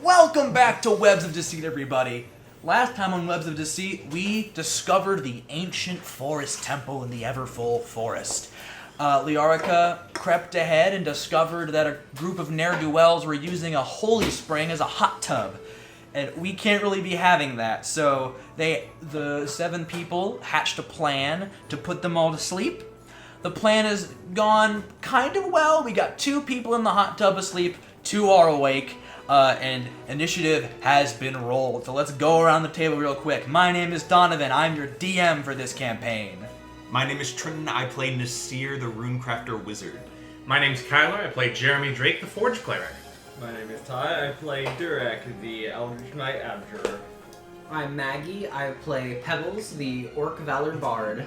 Welcome back to Webs of Deceit, everybody. Last time on Webs of Deceit, we discovered the ancient forest temple in the Everfull Forest. Liarica crept ahead and discovered that a group of ne'er-do-wells were using a holy spring as a hot tub. And we can't really be having that, so the 7 people hatched a plan to put them all to sleep. The plan has gone kind of well. We got 2 people in the hot tub asleep, 2 are awake, and initiative has been rolled. So let's go around the table real quick. My name is Donovan. I'm your DM for this campaign. My name is Trenton. I play Nasir, the Runecrafter Wizard. My name's Kyler. I play Jeremy Drake, the Forge Cleric. My name is Ty. I play Durek, the Eldritch Knight Abjurer. I'm Maggie. I play Pebbles, the Orc Valor Bard.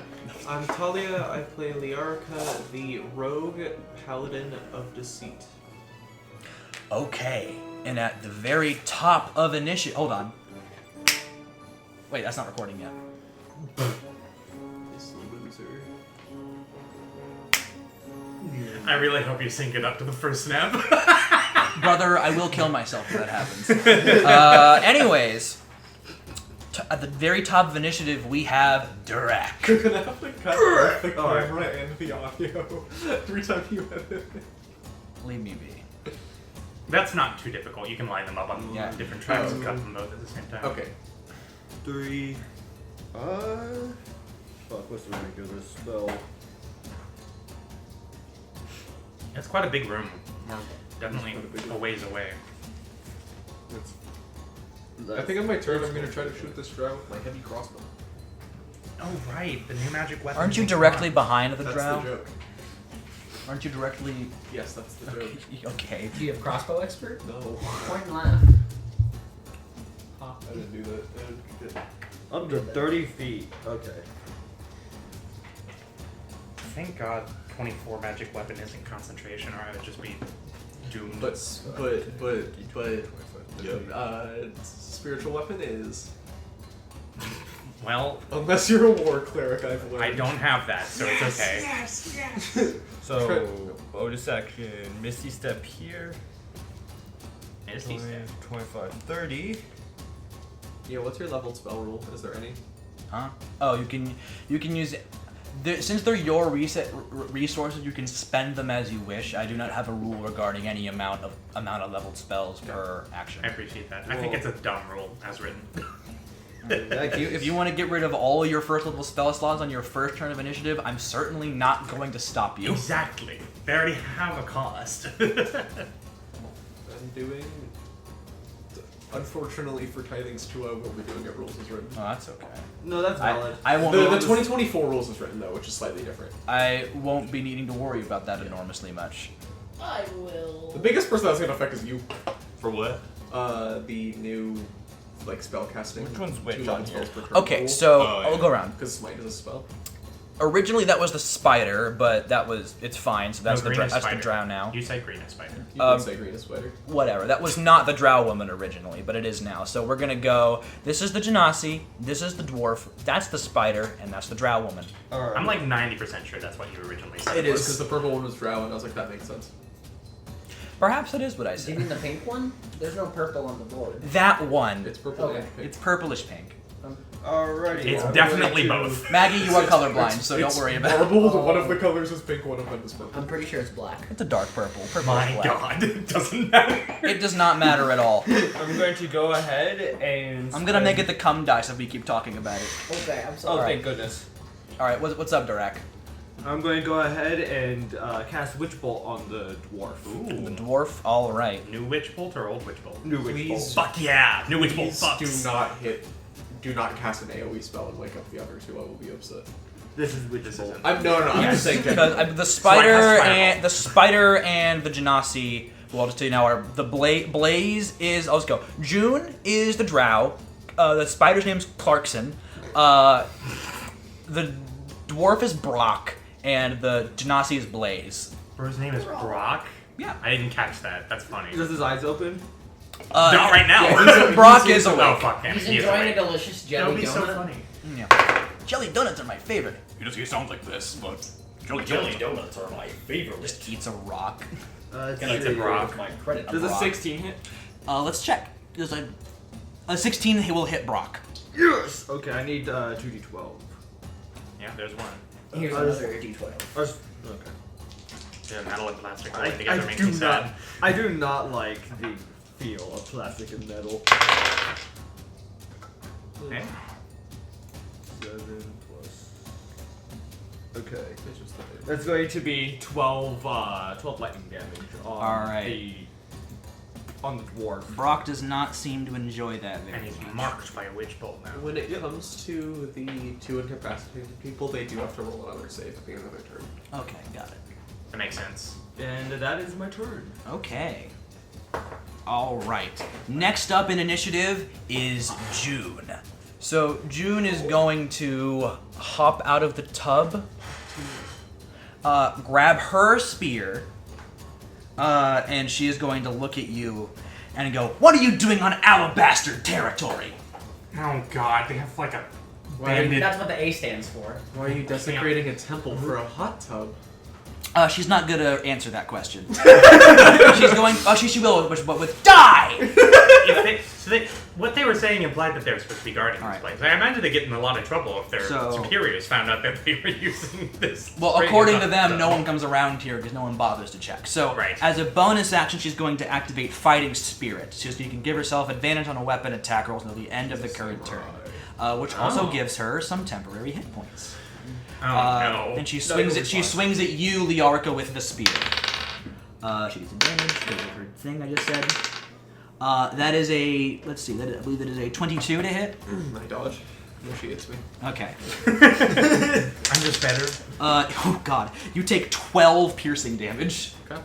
I'm Talia. I play Liarica, the Rogue Paladin of Deceit. Okay, and at the very top of initiative... Hold on. Wait, that's not recording yet. This loser. I really hope you sync it up to the first snap. Brother, I will kill myself if that happens. Anyways, at the very top of initiative, we have Durek. You're gonna have to cut both the camera and the audio every time you edit. Leave me be. That's not too difficult. You can line them up on Yeah. different tracks and cut them both at the same time. Okay. 3. Fuck, what's the rank of this spell? It's quite a big room. We're definitely It's quite a big a ways away. I think on my turn I'm gonna try to shoot this drow with my heavy crossbow. Oh, right. The new magic weapon. Aren't you directly behind the That's drow? the joke. Aren't you directly... Yes, that's the joke. Okay. Do you have crossbow expert? No. Point and laugh. I didn't do that. Up to 30 feet. Okay. Thank God 24 magic weapon isn't concentration, or I would just be doomed. But spiritual weapon is. Well, Unless you're a war cleric, I've learned. I don't have that, so it's okay. Yes. So, bonus action, Misty Step here. Misty 20, Step. 25, 30. Yeah, what's your leveled spell rule? Is there any? Huh? Oh, you can use... Since they're your resources, you can spend them as you wish. I do not have a rule regarding any amount of leveled spells per action. I appreciate that. I think it's a dumb rule, as written. If you want to get rid of all your first level spell slots on your first turn of initiative, I'm certainly not going to stop you. Exactly. They already have a cost. I'm doing. Unfortunately for Tithings 2, I will be doing it rules as written. Oh, that's okay. No, that's valid. I won't. The 2024 rules is written though, which is slightly different. I won't be needing to worry about that enormously much. I will. The biggest person that's gonna affect is you. For what? The new spell casting. Which one's which 2 on line here? spells per turn Okay, rule. so Oh, yeah. I'll go around. Because smite is a spell. Originally, that was the spider, but it's fine. So that's No, the green is that's the spider. drow now. You say green is spider. You could say green is spider. Whatever. That was not the drow woman originally, but it is now. So we're gonna go. This is the genasi. This is the dwarf. That's the spider, and that's the drow woman. Alright. I'm like 90% sure that's what you originally said. It is because the purple one was drow, and I was like, that makes sense. Perhaps it is what I Do you said. mean the pink one? There's no purple on the board. That one. It's purple. Okay. and pink. It's purplish pink. Alrighty. It's I'm definitely going to- both. Maggie, you are It's- colorblind, so don't it's worry about it. marbled. One of the colors is pink, one of them is purple. I'm pretty sure it's black. It's a dark purple. Purple My is black. God, it doesn't matter. It does not matter at all. I'm going to go ahead and. I'm gonna make it the cum dice if we keep talking about it. Okay, I'm Oh, sorry. thank goodness. All right, what's up, Durak? I'm going to go ahead and cast Witch Bolt on the dwarf. The dwarf. All right. New Witch Bolt or Old Witch Bolt? New Witch Please. Bolt. Fuck yeah! New Witch Bolt Please fucks. do not cast an AoE spell and wake up the other 2. I will be upset. This is Witch This Bolt. isn't. I'm I'm just saying. Because the spider and the genasi. Well, I'll just tell you now. Are the Blaze is? I'll just go. June is the drow. The spider's name's Clarkson. The dwarf is Brock, and the genasi is Blaze. Bro's name is Brock? Yeah. I didn't catch that. That's funny. Does his eyes open? Not right now. Yeah, Brock is awake. Oh, fuck him. He's He is enjoying a awake. delicious That jelly would be so donut. funny. Yeah. Jelly donuts are my favorite. He sounds like this, but Jelly donuts are my favorite. Just eats a rock. Eats a rock. My credit. Does a rock. 16 hit? Let's check. There's a 16 will hit Brock. Yes! Okay, I need 2d12. Yeah, there's one. Here's another D12. Okay. Yeah, metal and plastic I, rolling together I makes do me not. sad. I do not like the feel of plastic and metal. Okay. 7 plus. Okay. That's going to be 12 lightning damage on Alright. on the dwarf. Brock does not seem to enjoy that And very he's much. marked by a witch bolt now. When it comes to the two incapacitated people, they do have to roll another save at the end of their turn. Okay, got it. That makes sense. And that is my turn. Okay. All right. Next up in initiative is June. So June is going to hop out of the tub, grab her spear, and she is going to look at you and go, "What are you doing on Alabastard territory?" Oh god, they have like a Why are you, That's what the A stands for. why are you desecrating a temple for a hot tub? She's not gonna answer that question. She's going. Oh, she will, but with die. What they were saying implied that they were supposed to be guarding Alright. this place. I imagine they get in a lot of trouble if their So- superiors found out that they were using this. Well, radio according to stuff. them, no one comes around here because no one bothers to check. So, Right. as a bonus action, she's going to activate Fighting Spirit, so you can give herself advantage on a weapon attack rolls until the end of the current turn, which also gives her some temporary hit points. Oh no. And she swings it. She swings at you, Liarca, with the spear. She gets advantage because of her thing I just said. That is a. Let's see. I believe that is a 22 to hit. I dodge. No, she hits me. Okay. I'm just better. Oh god. You take 12 piercing damage. Okay.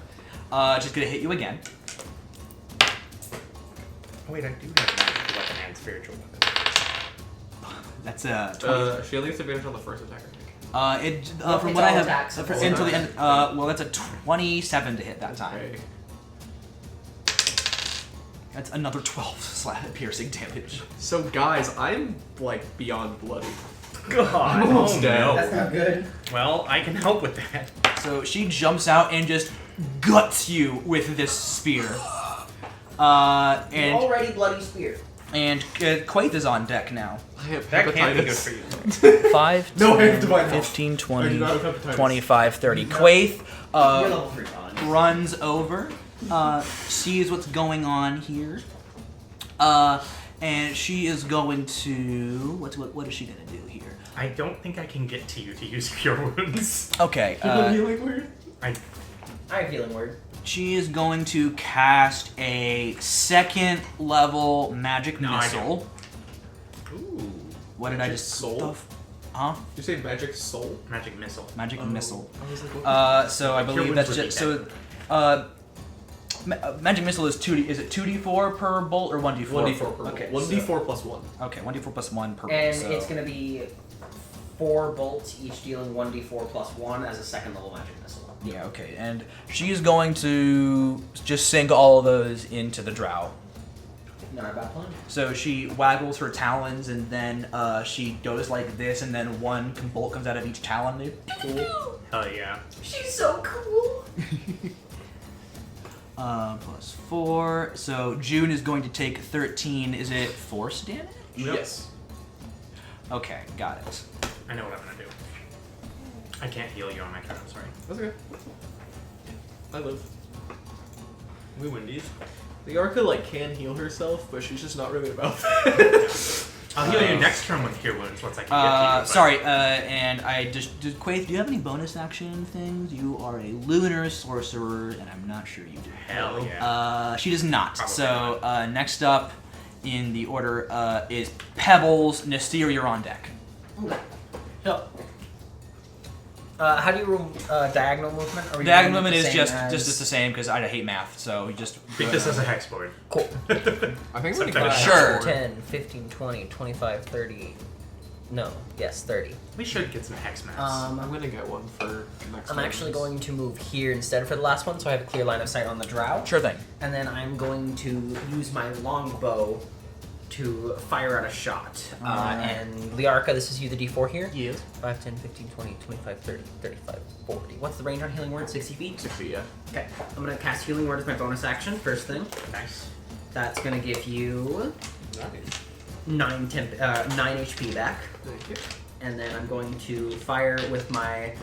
She's gonna hit you again. Oh, wait, I do have magic weapon and spiritual weapon. That's a 20. She only gets advantage on the first attack, I think. From it's what I all have attacks. until the end. Well, that's a 27 to hit that time. Okay. That's another 12 piercing damage. So guys, I'm like beyond bloody. God, almost oh dead. no. That's not good. Well, I can help with that. So she jumps out and just guts you with this spear. And Already bloody spear. Quaith is on deck now. I have That hepatitis. can't be good for you. 5, No, I have 10, divine health. 15, I 20, do not have hepatitis. 25, 30. Quaith You're level 3 on. runs over, sees what's going on here, and she is going to what is she gonna do here? I don't think I can get to you to use Cure Wounds. Okay, Healing word? I have healing word. she is going to cast a 2nd level magic No, I missile. Ooh. What did I Magic just soul? stuff? Huh? You say magic soul? Magic missile. Magic missile. I was like, what? So I Cure believe Wounds that's would just be so. Magic missile is 2D. Is it 2d4 per bolt or 1d4? 1d4 per Okay. 1d4 plus 1. Okay, 1d4 plus 1 per And bolt. So. it's going to be 4 bolts, each dealing 1d4 plus 1 as a 2nd level magic missile. Yeah, okay. And she's going to just sink all of those into the drow. Not a bad plan. So she waggles her talons, and then she goes like this, and then one bolt comes out of each talon. Cool. Hell yeah. She's so cool. Plus 4. So June is going to take 13. Is it force damage? Yes. Okay, got it. I know what I'm gonna do. I can't heal you on my turn, I'm sorry. That's okay. I live. We win these. The Arca like can heal herself, but she's just not really about that. I'll heal you next turn with Cure Wounds once I can get to you. but- Sorry, and I just did Quaith, do you have any bonus action things? You are a lunar sorcerer, and I'm not sure you do. Hell yeah. She does not. Probably So next up in the order is Pebbles. Nasir, you're on deck. Okay. So, how do you roll diagonal movement? Or are you Diagonal doing it movement the is same just the same because I hate math. So you just Treat this as a hex board. Cool. I think we Sometimes- Sure. 10, 15, 20, 25, 30. No, yes, 30. We should get some hex maps. I'm gonna get one for next I'm one. actually going to move here instead for the last one, so I have a clear line of sight on the drow. sure thing. And then I'm going to use my longbow to fire out a shot. And Liarca, this is you, the D4 here. Yes. 5, 10, 15, 20, 25, 30, 35, 40. What's the range on healing word? 60 feet? 60, yeah. Okay. I'm going to cast healing word as my bonus action, first thing. Nice. That's gonna give you Nice. 9 HP back. Thank you. And then I'm going to fire with my...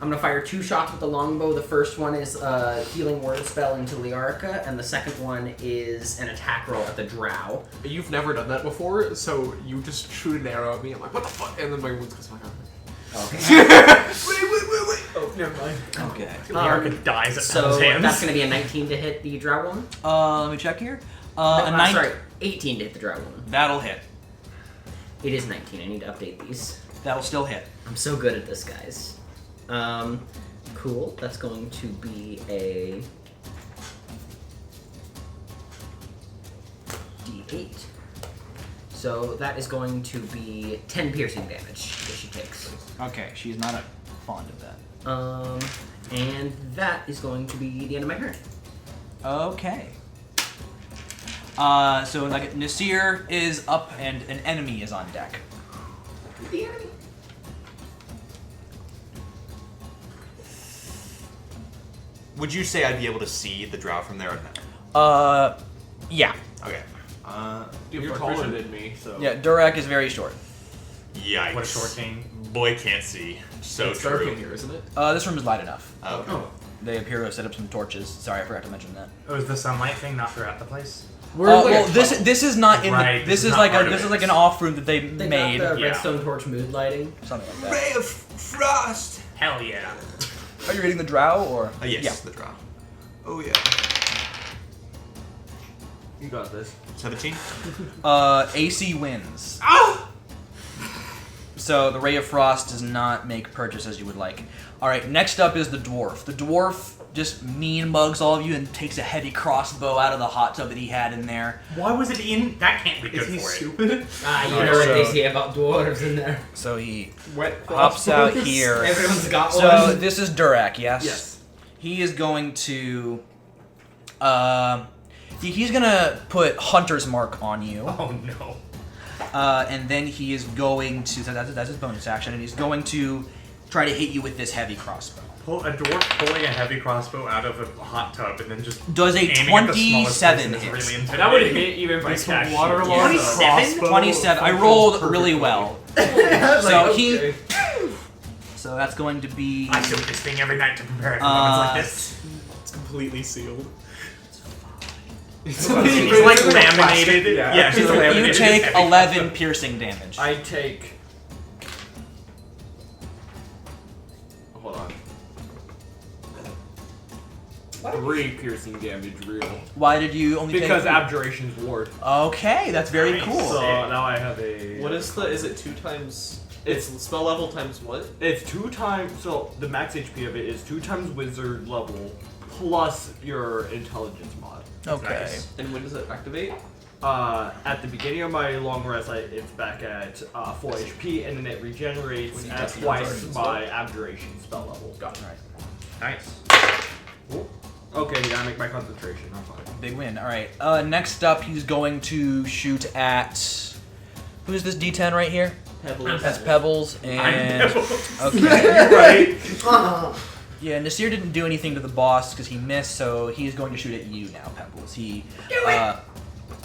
I'm going to fire 2 shots with the longbow. The first one is a healing word spell into Liarca, and the second one is an attack roll at the drow. You've never done that before, so you just shoot an arrow at me. I'm like, what the fuck? And then my wounds goes back on. Okay. Wait. Oh, never mind. Okay. Liarca dies at So Pebbles' hands. that's going to be a 19 to hit the drow woman. Let me check here. A 9. Sorry, 18 to hit the drow woman. That'll hit. It is 19. I need to update these. That'll still hit. I'm so good at this, guys. Cool. That's going to be a D8. So that is going to be 10 piercing damage that she takes. Okay, she's not fond of that. And that is going to be the end of my turn. Okay. So like Nasir is up and an enemy is on deck. The enemy. Would you say I'd be able to see the drow from there or no? Yeah. Okay. You're taller than me, so. Yeah, Durak is very short. Yikes. What a short king. Boy can't see. So It's dark true. in here, isn't it? This room is light enough. Okay. Oh. They appear to have set up some torches. Sorry, I forgot to mention that. Oh, is the sunlight thing not throughout the place? Well, this is not in Right, the, this is not like part a of this it. is like an off room that they They made. got the Yeah. redstone torch mood lighting. Something like that. Ray of frost. Hell yeah. Are you reading the drow or? Yes, Yeah. the drow. Oh yeah. You got this. 17. AC wins. Oh! So the Ray of Frost does not make purchase as you would like. All right, next up is the dwarf. The dwarf just mean mugs all of you and takes a heavy crossbow out of the hot tub that he had in there. Why was it in? That can't be good Is he for it. stupid? You Oh, know what so- they say about dwarves in there. So he Wet hops out crossbows. here. Everyone's got So one. this is Durak, yes? Yes. He is going to he's gonna put Hunter's Mark on you. Oh no. And then he is going to that's his bonus action, and he's going to try to hit you with this heavy crossbow. A dwarf pulling a heavy crossbow out of a hot tub and then just Does a aiming at the smallest 27 person is hit? really And that would intimidating. hit even if I This cast water shield. log 27? crossbow 27. I functions rolled perfectly. really well. So So he so that's going to be I do this thing every night to prepare for moments like this. It's completely sealed. She's like laminated. Yeah. Yeah, she's so laminated. you take 11 piercing damage. I take. Hold on. 3 piercing damage real. Why did you only Because take Abjuration's ward. Okay, that's very Nice. cool. So now I have a. What is the? Is it 2 times? It's Spell level times what? It's 2 times. So the max HP of it is 2 times wizard level plus your intelligence mod. Okay. Nice. And when does it activate? At the beginning of my long rest, it's back at 4 HP, and then it regenerates When you at cast the twice abjuration my abjuration spell level. Got it. Nice. Okay, yeah, I make my concentration. I'm fine. Big win. All right. Next up, he's going to shoot at who's this D10 right here? Pebbles. That's Pebbles I and know. okay. Right. Yeah, Nasir didn't do anything to the boss because he missed, so he's going to shoot at you now, Pebbles. He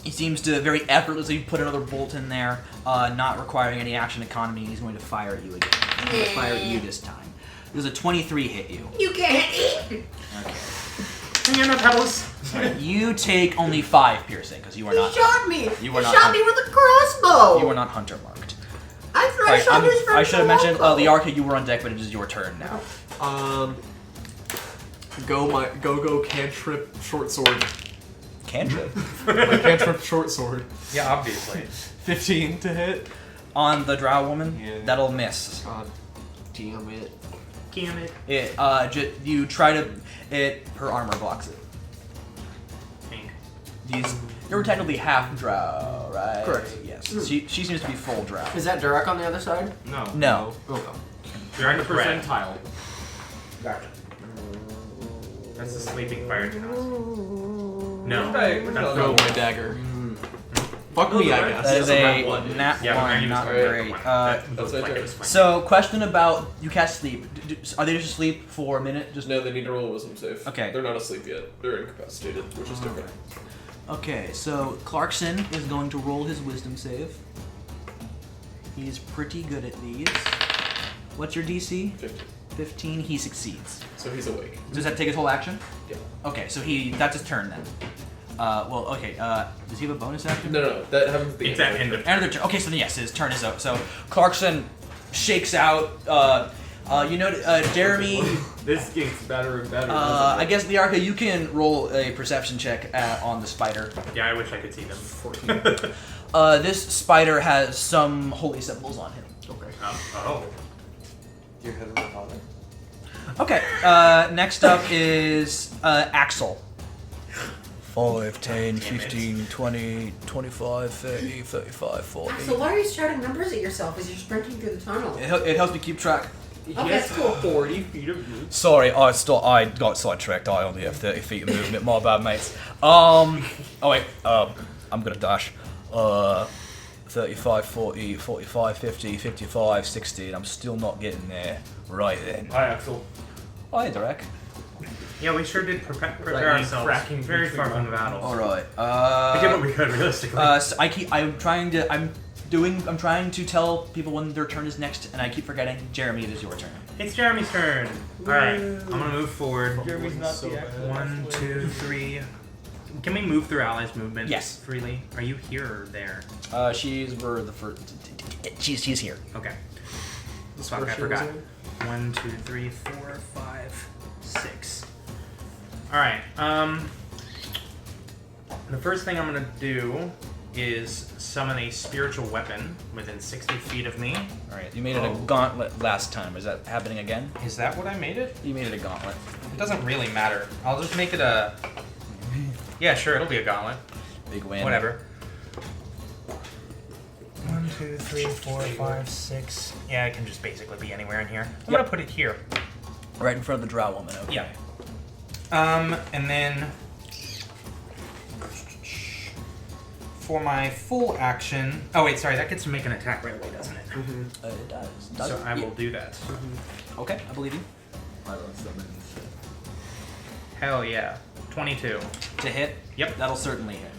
seems to very effortlessly put another bolt in there, not requiring any action economy. He's going to fire at you again. He's going to fire at you this time. Does a 23 hit you? You can't eat. Okay. You know, Pebbles. You take only 5 piercing because you are not. shot me. You were not shot me with a crossbow. You were not hunter marked. After Alright, shot his friend I should have mentioned Falco. Liarca, you were on deck, but it is your turn now. Go cantrip short sword. Cantrip. My cantrip short sword. Yeah, obviously. 15 to hit. On the drow woman, Yeah. that'll miss. God damn it. Damn it. You try to, her armor blocks it. Pink. You were technically half drow, right? Correct. Yes. She seems to be full drow. Is that Durak on the other side? No. No. Oh, You're in the Percentile. Gotcha. That's the sleeping fire giant. No. Right, that's no, go not- my dagger. Fuck me, I guess. That is That's a a one. nat Yeah, but one, you not just great. one. That's Looks my like it turn. was fine. So, question about you cast sleep. Are they just asleep for a minute? Just No, they need to roll a wisdom save. Okay. They're not asleep yet. They're incapacitated, which is different. Okay, so Clarkson is going to roll his wisdom save. He's pretty good at these. What's your DC? 15. 15. He succeeds. So he's awake. Does that take his whole action? Yeah. Okay, so that's his turn then. Well, okay. Does he have a bonus action? No. That happens at the It's end. at end of End of the turn. Okay, so then yes, his turn is up. So Clarkson shakes out. Jeremy. This gets better and better. I guess Liarka, you can roll a perception check on the spider. Yeah, I wish I could see them. 14. This spider has some holy symbols on him. Okay. Oh. Your head of the father. Okay. Next up is Axel. 5, 10, 15, 20, 25, 30, 35, 40. So why are you shouting numbers at yourself as you're sprinting through the tunnel? It helps me keep track. Okay, that's cool. 40 feet of movement. Sorry, I got sidetracked. I only have 30 feet of movement. My bad, mates. I'm gonna dash. 35, 40, 45, 50, 55, 60, and I'm still not getting there. Right then. Hi, Axel. Hi, Derek. Yeah, we sure did prepare Like ourselves cracking very between far from the battle. All right. We did what we could, realistically. So I'm trying to tell people when their turn is next, and I keep forgetting. Jeremy, it is your turn. It's Jeremy's turn. Alright, I'm gonna move forward. Jeremy's not So the bad. actual 1, 2, 3. Can we move through allies' movement Yes. freely? Are you here or there? She's She's here. Okay. This Fuck, I first forgot. year was 1, 2, 3, 4, 5, 6. Alright, the first thing I'm gonna do is summon a spiritual weapon within 60 feet of me. All right. You made it a gauntlet last time. Is that happening again? Is that what I made it? You made it a gauntlet. It doesn't really matter. I'll just make it a... Yeah, sure, it'll be a gauntlet. Big win. Whatever. 1, 2, 3, 4, 5, 6. Yeah, it can just basically be anywhere in here. I'm gonna put it here. Right in front of the drow woman. Okay. Yeah. And then for my full action. Oh wait, sorry, that gets to make an attack right away, doesn't it? It does. So I will do that. Okay, I believe you. I don't summon. Hell yeah. 22. To hit. Yep. That'll certainly hit.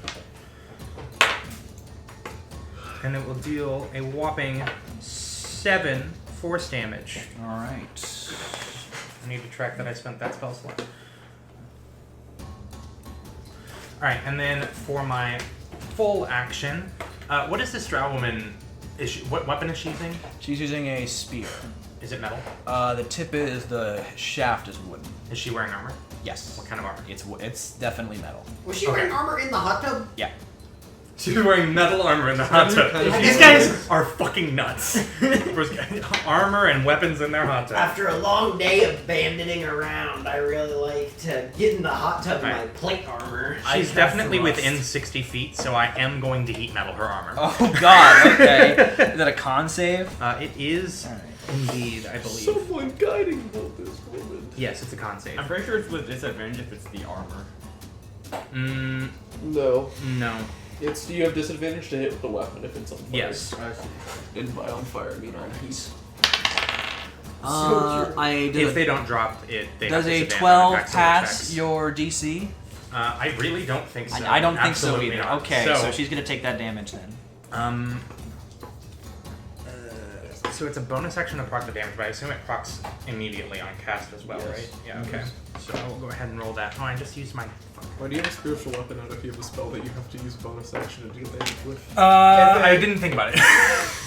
And it will deal a whopping 7 force damage. All right. I need to track that I spent that spell slot. Alright, and then for my full action, what is this drow woman? What weapon is she using? She's using a spear. Is it metal? The tip is the shaft is wooden. Is she wearing armor? Yes. What kind of armor? It's definitely metal. Was she wearing armor in the hot tub? Yeah. She's wearing metal armor in the hot tub. These guys are fucking nuts. Armor and weapons in their hot tub. After a long day of banditing around, I really like to get in the hot tub in my plate armor. She's definitely within 60 feet, so I am going to heat metal her armor. Oh god. Okay. Is that a con save? It is indeed, I believe. Someone guiding this woman. Yes, it's a con save. I'm pretty sure it's with disadvantage if it's the armor. No. No. It's you have disadvantage to hit with the weapon if it's on fire. Yes. By on fire, I mean on heat. I did. If they don't drop it, they Does have a disadvantage 12 on attack pass checks. your DC? I really don't think so. I don't think so Absolutely either. not. Okay, so she's gonna take that damage then. So it's a bonus action to proc the damage, but I assume it procs immediately on cast as well, Yes. right? Yeah, okay. So I will go ahead and roll that. Oh, I just used my... Why do you have a spiritual weapon out if you have a spell that you have to use bonus action to do damage with? I didn't think about it.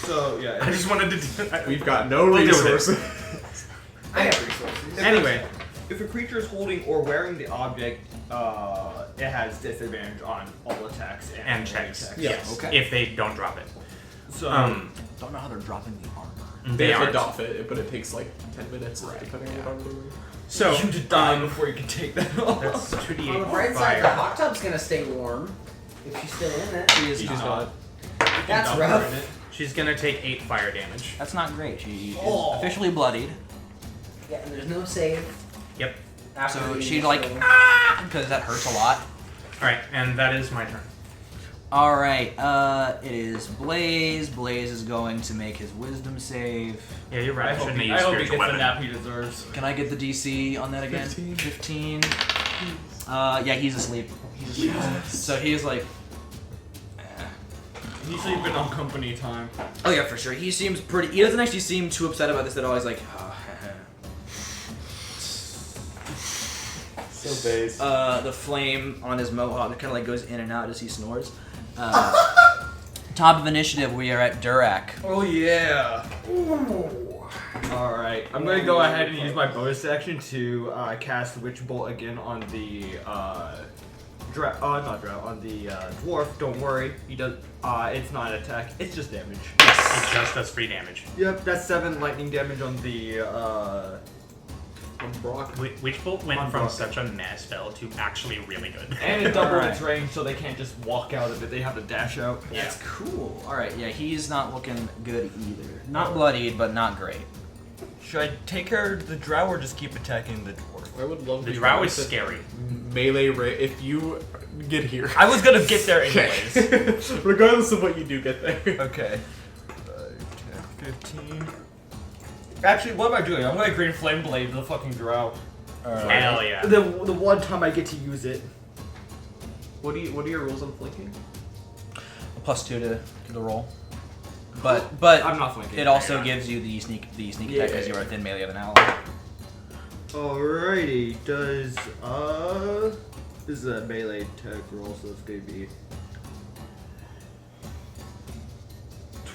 So, yeah. I just wanted to do... We've got no We'll deal with it. resources. I have resources. Anyway. If a creature is holding or wearing the object, it has disadvantage on all attacks And checks. checks. Yes. Okay. If they don't drop it. So, Don't know how they're dropping the armor. They have to aren't. doff it, but it takes like 10 minutes depending on what I'm doing. So, you to die before you can take that off. that's 2d8 On the more bright side, the fire. hot tub's gonna stay warm if she's still in it. She is She's not. not. That's Dump her in rough. it. She's gonna take 8 fire damage. That's not great. She is Oh. officially bloodied. Yeah, and there's no save. Yep. After So the she's initial- like, because that hurts a lot. Alright, and that is my turn. All right, it is Blaze. Blaze is going to make his wisdom save. Yeah, you're right. I shouldn't have I used hope he spiritual gets the weapon. nap he deserves. Can I get the DC on that again? 15. 15. Yeah, he's asleep. So he's like, He's sleeping on company time. oh yeah, for sure. He seems pretty. He doesn't actually seem too upset about this at all. He's like, So based. the flame on his mohawk kind of like goes in and out as he snores. Top of initiative, we are at Durak. Oh yeah. Alright, I'm gonna go ahead and use my bonus action to cast Witch Bolt again on the dwarf. Don't worry, he does. It's not an attack. It's just damage. It just does free damage. Yep, that's 7 lightning damage on the. On Brock. Witch Bolt went On from Brock. such a mess spell to actually really good. And it doubled Alright. its range, so they can't just walk out of it. They have to dash out. That's cool. All right, yeah, he's not looking good either. Not bloodied, but not great. Should I take care of the drow or just keep attacking the dwarf? I would love The to drow go is with scary. melee rate if you get here. I was gonna get there anyways. Regardless of what you do get there. Okay. 10, 15. Actually, what am I doing? I'm gonna Green Flame Blade the fucking drow. Hell yeah. The one time I get to use it. What are your rules on flanking? A +2 to the roll. But I'm not flanking. it also gives you the sneak attack because you are within melee of an ally. Alrighty, does this is a melee attack roll, so it's gonna be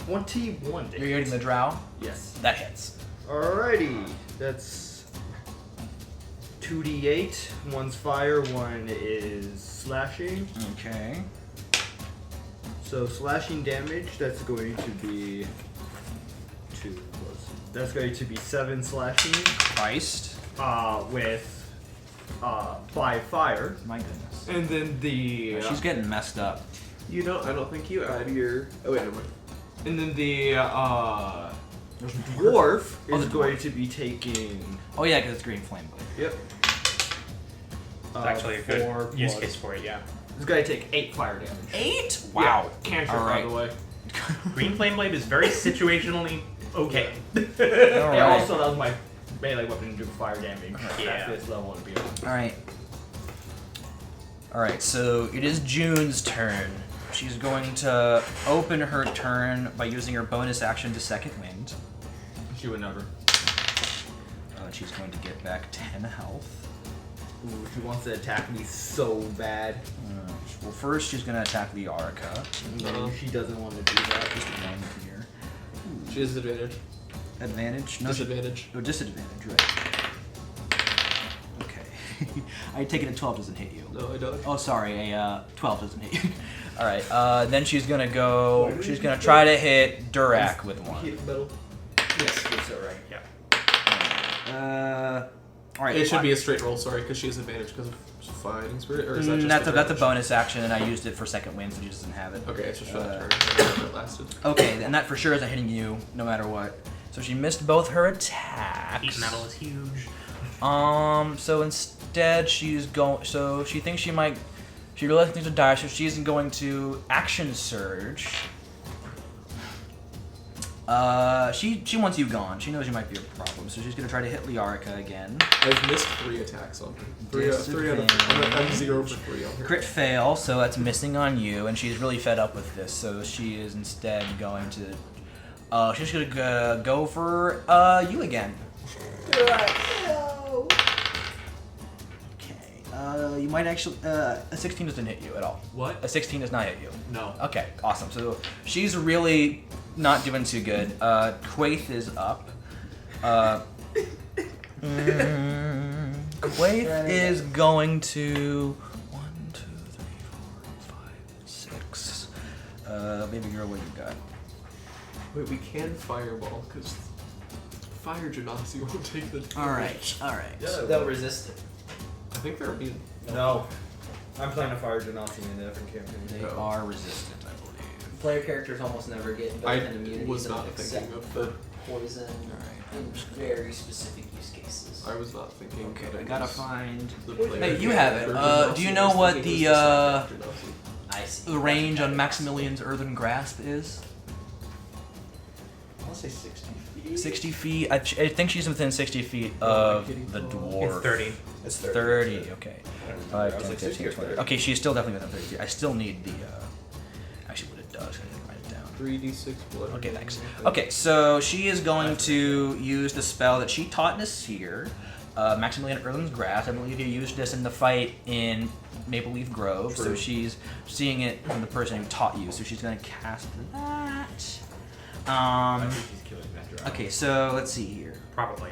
21. You're hitting the drow. Yes. That hits. Alrighty, that's 2d8. One's fire, one is slashing. Okay. So slashing damage, that's going to be 2 plus. That's going to be 7 slashing. Christ. With by fire. My goodness. And then the She's getting messed up. I don't think you add your. Oh wait, never mind. and then the dwarf Oh, is the going dwarf. to be taking. Oh yeah, because it's green flame blade. Yep. It's actually a good 4 use plus- case for it, yeah. It's going to take 8 fire damage. 8? Yeah, Wow. cantrip, All right. by the way. Green Flame Blade is very situationally okay. All And right. also, that was my melee weapon to do fire damage Yeah. at this level and beyond. All right. All right. So it is June's turn. She's going to open her turn by using her bonus action to Second Wind. She would never. She's going to get back 10 health. Ooh, she wants to attack me so bad. Well, first she's going to attack the Arica. No, she doesn't want to do that. Just one here. She has advantage. Advantage? No, she- Disadvantage. Oh, disadvantage, right. Okay. I take it a 12 doesn't hit you. No, I don't. Oh, sorry, a 12 doesn't hit you. Alright, then she's gonna go. She's gonna try to hit Durak with one. Heat metal. Yes, you're so right. Yeah. Alright. It should be a straight roll, sorry, because she has advantage because of fighting spirit, or is that just that's a advantage? bonus action, and I used it for Second Wind, so she doesn't have it. Okay, it's just for that turn. That lasted. Okay, and that for sure isn't hitting you, no matter what. So she missed both her attacks. Heat metal is huge. So instead she's going. So she thinks she might. She really thinks to die, so she's going to action surge. She wants you gone. She knows you might be a problem, so she's gonna try to hit Liarica again. I've missed 3 attacks on her. 3 out of 4. I'm 0 for 3 on her. Crit fail, so that's missing on you, and she's really fed up with this, so she is instead going to. She's gonna go for you again. Okay. You might actually. A 16 doesn't hit you at all. What? A 16 does not hit you. No. Okay, awesome. So she's really not doing too good. Quaith is up. Quaith is going to 1, 2, 3, 4, 5, 6. Baby girl, what you got? Wait, we can fireball, because fire genasi won't take the damage. All right. They'll resist it. I think they're being. No. I'm playing a fire genasi in a different campaign. They are resistant, I believe. Player characters almost never get I built-in immunities was not except thinking of for the. poison in very specific use cases. I was not thinking. Okay, that I it gotta was find. the player Hey, you have it. character Do you genasi. know I was what thinking the it was second genasi. I see. range on Maximilian's Earthen Grasp is? Let's say 60 feet. 60 feet. I think she's within 60 feet of the dwarf. It's 30. It's 30. Okay. 5, I was 10, like 15, 60 or 20. 30. Okay, she's still definitely within 30 feet. I still need the. Actually, what it does. I didn't write it down. 3d6 blood. Okay, thanks. Okay, so she is going to use the spell that she taught Nasir, Maximilian Erland's Grasp. I believe you used this in the fight in Maple Leaf Grove, so True. she's seeing it from the person who taught you, so she's going to cast that. I think he's killing that drow. Okay, so let's see here. Probably.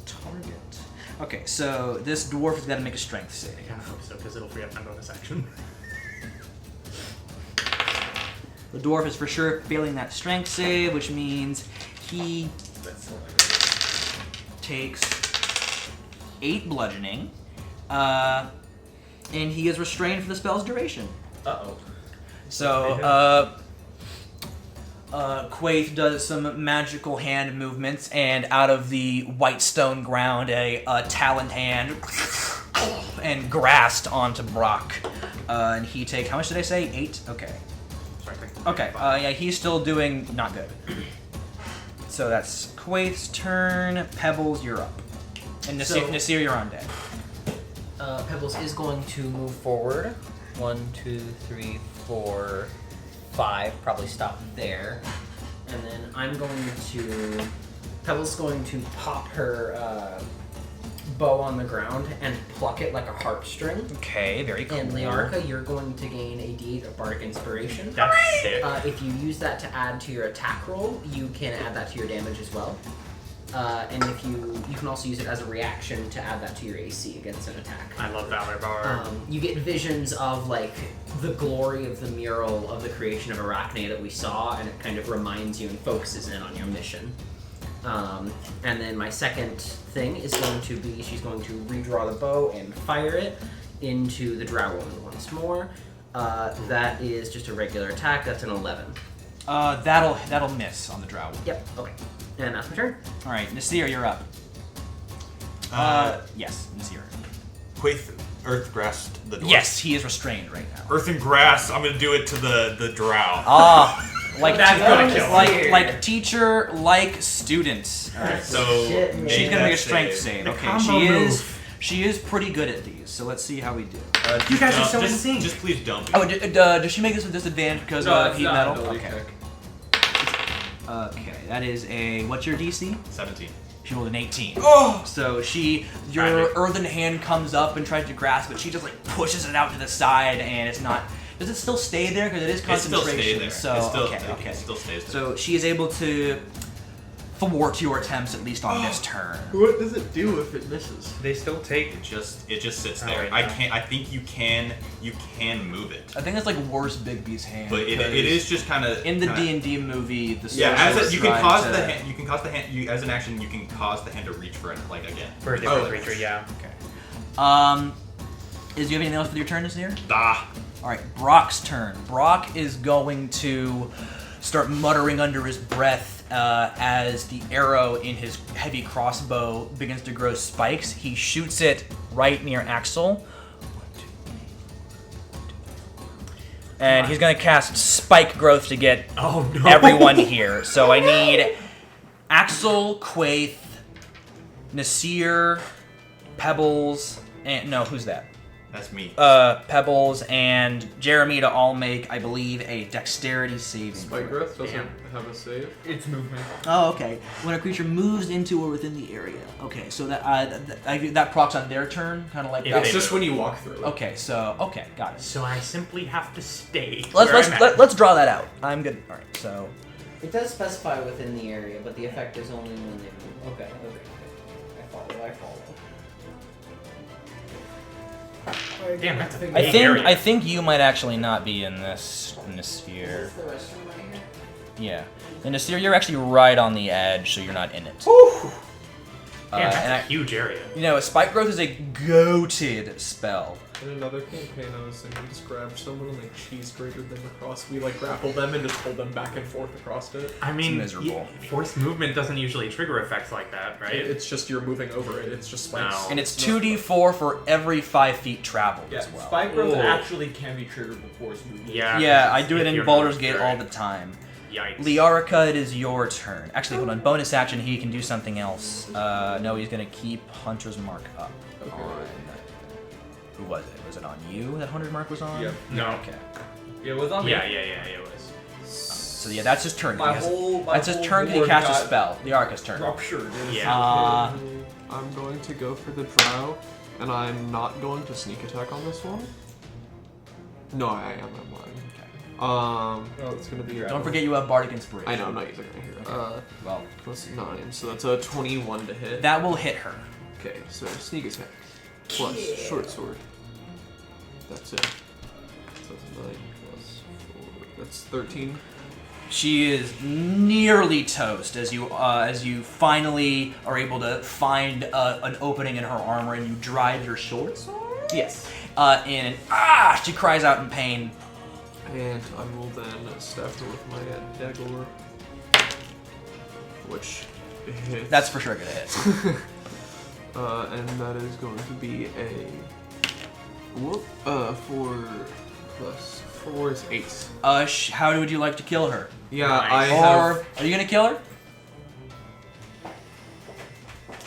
Target. Okay, so this dwarf has got to make a strength save. I kind of hope so, because it'll free up my bonus action. The dwarf is for sure failing that strength save, which means he That's so like takes 8 bludgeoning, and he is restrained for the spell's duration. Uh-oh. So, Quaith does some magical hand movements, and out of the white stone ground, a taloned hand and grasped onto Brock. And he takes, how much did I say? 8? Okay. Sorry, Okay, yeah, he's still doing not good. So that's Quaith's turn. Pebbles, you're up. And Nasir, So- Nasir, you're on deck. Pebbles is going to move forward. 1, 2, 3, 4, 5. Probably stop there. And then I'm going to. Pebble's going to pop her bow on the ground and pluck it like a heartstring. Okay, very cool. And Liarka, you're going to gain a D8 of Bardic Inspiration. That's sick. If you use that to add to your attack roll, you can add that to your damage as well. And if you can also use it as a reaction to add that to your AC against an attack. I love Valor Bar. You get visions of like the glory of the mural of the creation of Arachne that we saw, and it kind of reminds you and focuses in on your mission. And then my second thing is going to be she's going to redraw the bow and fire it into the drow woman once more. That is just a regular attack. That's an 11. That'll miss on the drow. Yep. Okay. And that's my turn. All right, Nasir, you're up. Yes, Nasir. Quaith Earth grasped the dwarf. Yes, he is restrained right now. Earth and grass. I'm gonna do it to the drow. Like That's gonna kill. like teacher, like students. All right, So Shit, man. she's gonna make a that strength save. The Okay, combo move. she is pretty good at these. So let's see how we do. You guys are Just- so just, insane. Just please don't. Oh, does she make this with disadvantage because of heat metal? Okay. check. Okay, that is a what's your DC? 17. She rolled an 18. Oh! So your Magic. earthen hand comes up and tries to grasp it. She just like pushes it out to the side, and it's not. Does it still stay there? Because it is It still concentration. stays there. So It still, okay. It still stays there. So she is able to thwart your attempts at least on this turn. What does it do if it misses? They still take. It just sits Oh, there. wait, I no. can't. I think you can move it, I think that's like worse Bigby's hand. but it because is just kind of in the D&D movie. The Yeah, as sorceress you can tried cause to- the hand. You can cause the hand. You, as an action, you can cause the hand to reach for it like again. For a different Oh. creature, yeah. Is you have anything else with your turn this year? Ah. All right, Brock's turn. Brock is going to start muttering under his breath as the arrow in his heavy crossbow begins to grow spikes. He shoots it right near Axel. And he's going to cast Spike Growth to get Oh no. everyone here. So I need Axel, Quaith, Nasir, Pebbles, and no, who's that? That's me. Pebbles and Jeremy to all make, I believe, a dexterity saving. Spike throw. Growth doesn't have a save. It's movement. Oh, okay. When a creature moves into or within the area. Okay, so that procs on their turn, kind of like If that. It's they just when you walk through it. Okay, so got it. So I simply have to stay. Let's where I'm at. let's draw that out. I'm good. All right, so It does specify within the area, but the effect is only when they move. Okay. I follow. Damn, that's a big I area. think you might actually not be in this sphere. Is this the restroom right here? Yeah, in the sphere you're actually right on the edge, so you're not in it. Damn, that's and a huge area. You know, Spike Growth is a goated spell. In another campaign, I was saying we just grabbed someone and like cheese grated them across. We like grappled them and just pulled them back and forth across it. I mean, miserable. Forced movement doesn't usually trigger effects like that, right? It's just you're moving over it. It's just spikes. No. And it's 2d4 for every 5 feet traveled Yeah, as well. spike growth Whoa. actually can be triggered before it's moving. Yeah. Yeah, I if do it in you're Baldur's not Gate very- all the time. Yikes. Liarica, it is your turn. Actually, hold on. Bonus action, he can do something else. No, he's going to keep Hunter's Mark up on... Who was it? Was it on you that Hunter's Mark was on? Yep. No. Okay. It was on me. Yeah, it was. So yeah, that's his turn. My He has- whole that's his turn because he board cast a got spell. Liarica's turn. ruptured. Yeah. I'm going to go for the drow, and I'm not going to sneak attack on this one. No, I am. I'm lying. It's gonna be. Don't forget you have Bardic Inspiration. I know, I'm not using it here. Well, Plus 9, so that's a 21 to hit. that will hit her. Okay, so sneak attack plus short sword. That's it. So that's 9 plus 4. That's 13. She is nearly toast as you finally are able to find an opening in her armor and you drive your short sword. Yes. In she cries out in pain. And I will then stab her with my dagger, which hits. That's for sure gonna hit. And that is going to be a 4 plus 4 is 8. How would you like to kill her? Yeah, Nice. I Or have. are you gonna kill her?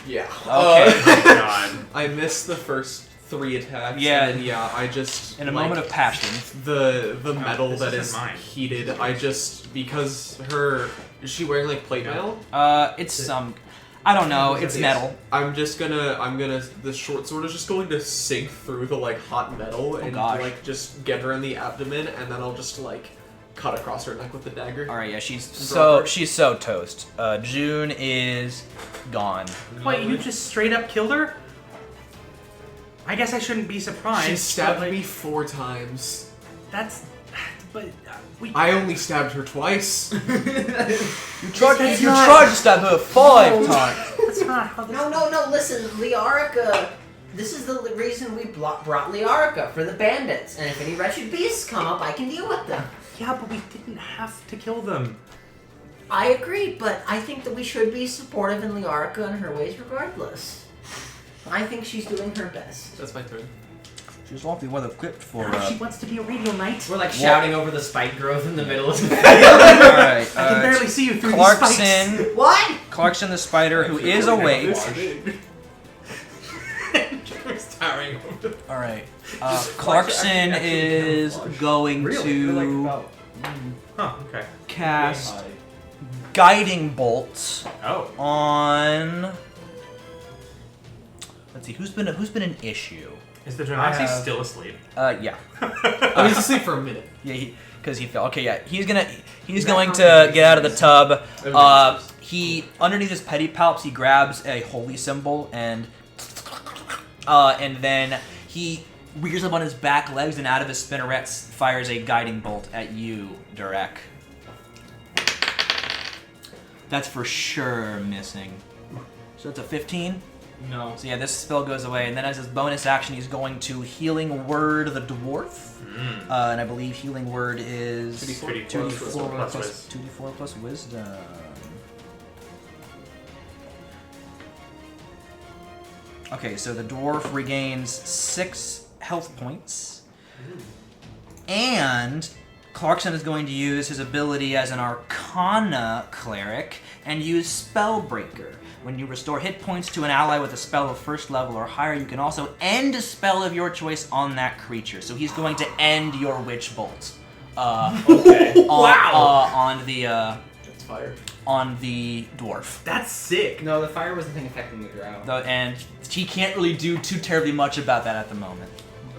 Yeah. Okay. God. I missed the first 3 attacks. Yeah. And then, yeah, I just In a moment of passion. the metal this that isn't is mine. heated. I just because is she wearing like plate mail? It's some. I don't know. It's metal. I'm gonna the short sword is just going to sink through the like hot metal and gosh. like just get her in the abdomen and then I'll just like cut across her neck with the dagger. All right. Yeah. She's Drop her. so toast. June is gone. Wait, you just straight up killed her? I guess I shouldn't be surprised. She stabbed but, like, me 4 times. That's. But we. I only stabbed her twice. You tried to stab her 5 times. That's not how this. No, listen, Liarica. This is the reason we brought Liarica for the bandits. And if any wretched beasts come up, I can deal with them. Yeah, but we didn't have to kill them. I agree, but I think that we should be supportive in Liarica and her ways regardless. I think she's doing her best. That's my turn. She's awfully well equipped for. She wants to be a radio knight. We're like shouting over the spike growth in the middle of the All right. I can barely see you through these Clarkson. spikes. What? Clarkson the spider, who is awake. Towering over. All right. Clarkson is going to Huh, okay. cast guiding bolt Oh. on. Let's see. Who's been an issue? Is the Genasi still asleep? Yeah. I was asleep for a minute. Yeah, because he fell. Okay, yeah, he's going to get out of the tub. He underneath his pedipalps, he grabs a holy symbol and then he rears up on his back legs and out of his spinnerets fires a guiding bolt at you, Durek. That's for sure missing. So that's a 15. No. So yeah, this spell goes away, and then as his bonus action, he's going to Healing Word the Dwarf. And I believe Healing Word is 2d4 2d4 plus Wisdom. Okay, so the dwarf regains 6 health points. And Clarkson is going to use his ability as an Arcana cleric and use Spellbreaker. When you restore hit points to an ally with a spell of first level or higher, you can also end a spell of your choice on that creature. So he's going to end your Witch Bolt. Okay. On the That's fire. on the dwarf. That's sick. No, the fire was the thing affecting the drow. And he can't really do too terribly much about that at the moment.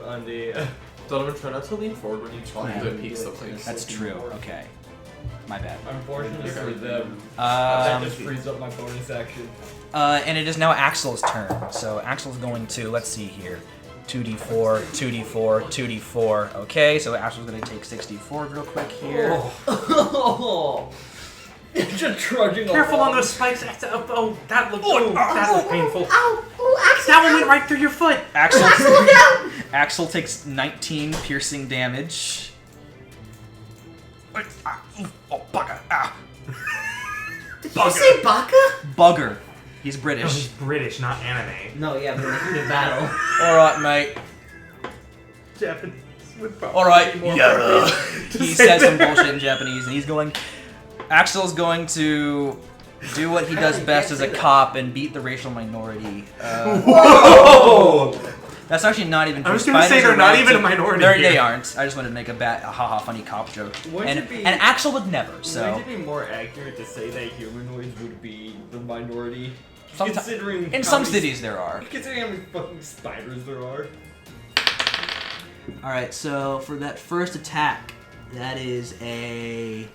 On the. Donovan, try not to lean forward when you talk Yeah. to peaks the place. That's true. Okay. My bad. Unfortunately for them, Um, that just frees up my bonus action. and it is now Axel's turn. So Axel's going to, let's see here, 2d4, 2d4, 2d4. Okay, so Axel's going to take 64 real quick here. Oh. Just trudging Careful along. on those spikes. That looked painful. Ow! Oh, Axel! That one went right through your foot. Axel, Axel, look out! Axel takes 19 piercing damage. Oh, bugger. Ah. Did you say Baka? Bugger. He's No, British. he's British, not anime. No, yeah, but in the heat of battle. Alright, mate. Japanese would probably Alright, be more yeah. appropriate to He say says some there. bullshit in Japanese, and he's going, Axel's going to do what he does best as a cop and beat the racial minority. Whoa! That's actually not even true. I was going to say they're not even a minority. They aren't. I just wanted to make a haha funny cop joke. And Axel would never, so. Wouldn't it be more accurate to say that humanoids would be the minority? Considering in some cities there are. Considering how many fucking spiders there are. Alright, so for that first attack, that is a...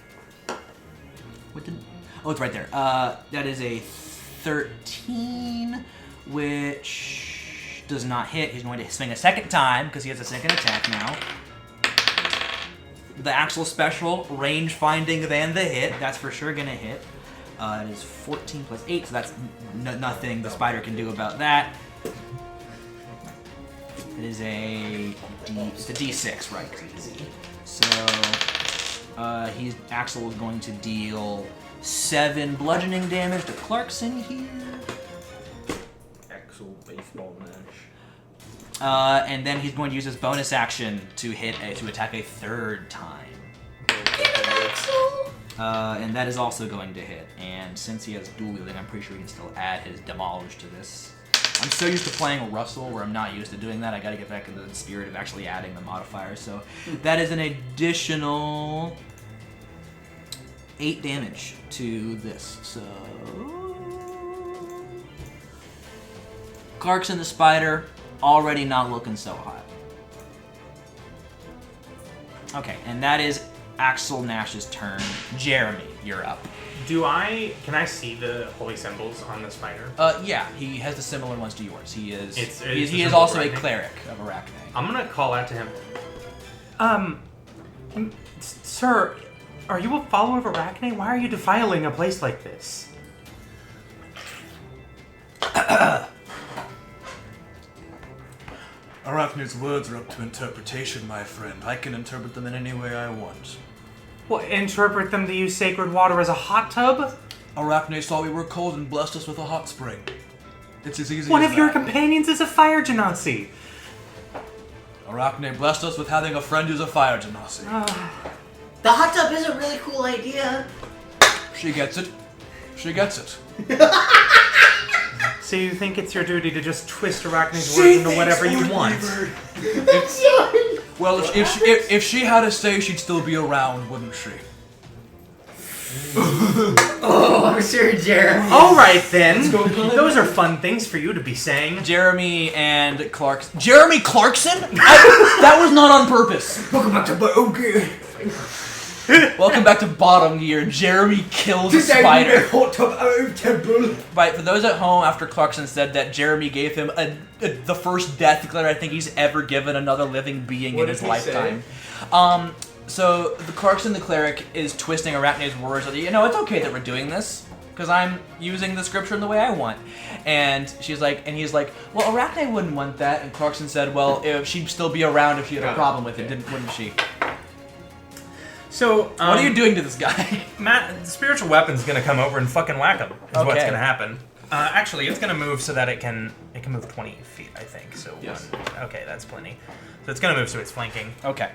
Oh, it's right there. That is a 13, which does not hit. He's going to swing a second time, because he has a second attack now. The actual special, range finding than the hit. That's for sure going to hit. It is 14 plus 8, so that's nothing the spider can do about that. It is it's a D6, right? So, Axel is going to deal 7 bludgeoning damage to Clarkson here. Axel baseball match. And then he's going to use his bonus action to attack a third time. And that is also going to hit. And since he has dual wielding, I'm pretty sure he can still add his demolish to this. I'm so used to playing Russell where I'm not used to doing that. I gotta get back into the spirit of actually adding the modifier. So that is an additional 8 damage to this. So Clarkson the spider, already not looking so hot. Okay, and that is Axel Nash's turn. Jeremy, you're up. Can I see the holy symbols on the spider? Yeah, he has the similar ones to yours. He is He is also a cleric of Arachne. I'm gonna call out to him. Sir, are you a follower of Arachne? Why are you defiling a place like this? Arachne's words are up to interpretation, my friend. I can interpret them in any way I want. What, interpret them to use sacred water as a hot tub? Arachne saw we were cold and blessed us with a hot spring. It's as easy One as of your that. companions is a fire genasi. Arachne blessed us with having a friend who's a fire genasi. The hot tub is a really cool idea. She gets it. She gets it. So you think it's your duty to just twist Arachne's words into whatever you want? Well, if she had a say, she'd still be around, wouldn't she? Oh, I'm sure, Jeremy. Alright then. Those are fun things for you to be saying. Jeremy and Clarkson. Jeremy Clarkson? That was not on purpose. Welcome back to Bottom Gear. Welcome back to Bottom Gear. Jeremy kills a spider. Hot tub out of temple. Right, for those at home, after Clarkson said that Jeremy gave him the first death glare I think he's ever given another living being in his lifetime. So the Clarkson the cleric is twisting Arachne's words. It's okay that we're doing this because I'm using the scripture in the way I want. And he's like, well, Arachne wouldn't want that. And Clarkson said, well, if she'd still be around if she had a problem with it, wouldn't she? So, what are you doing to this guy? Matt, the spiritual weapon's gonna come over and fucking whack him. Is what's Okay. gonna happen. Actually, it's gonna move so that it can move 20 feet, I think. So Yes. Okay, that's plenty. So it's gonna move so it's flanking. Okay.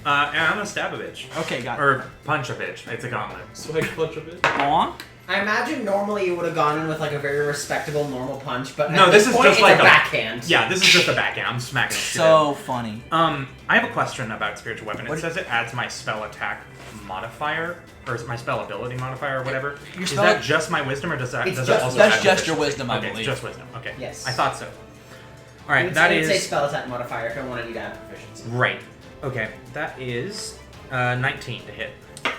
And I'm gonna stab a bitch. Okay, got it. Or punch a bitch. It's a gauntlet. Swag punch a bit. Bonk. I imagine normally you would have gone in with like a very respectable normal punch, but No, at this this is point, just it's like a backhand. Yeah, this is just a backhand. I'm smacking it. So funny. I have a question about spiritual weapon. It says it adds my spell attack modifier, or my spell ability modifier, or whatever. Is spell- that just my wisdom, or does that It's does just- it also? that's add just your proficiency? wisdom, I Okay, believe. it's just wisdom. Okay. Yes. I thought so. All I right, would that say, is I would say spell attack modifier if I wanted you to add proficiency. right. Okay, that is 19 to hit.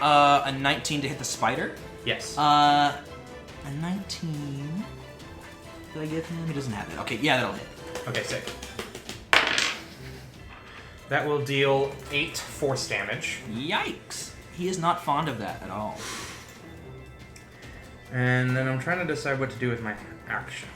A 19 to hit the spider. Yes. A 19. Did I give him? He doesn't have it. Okay, yeah, that'll hit. Okay, sick. That will deal 8 force damage. Yikes. He is not fond of that at all. And then I'm trying to decide what to do with my action.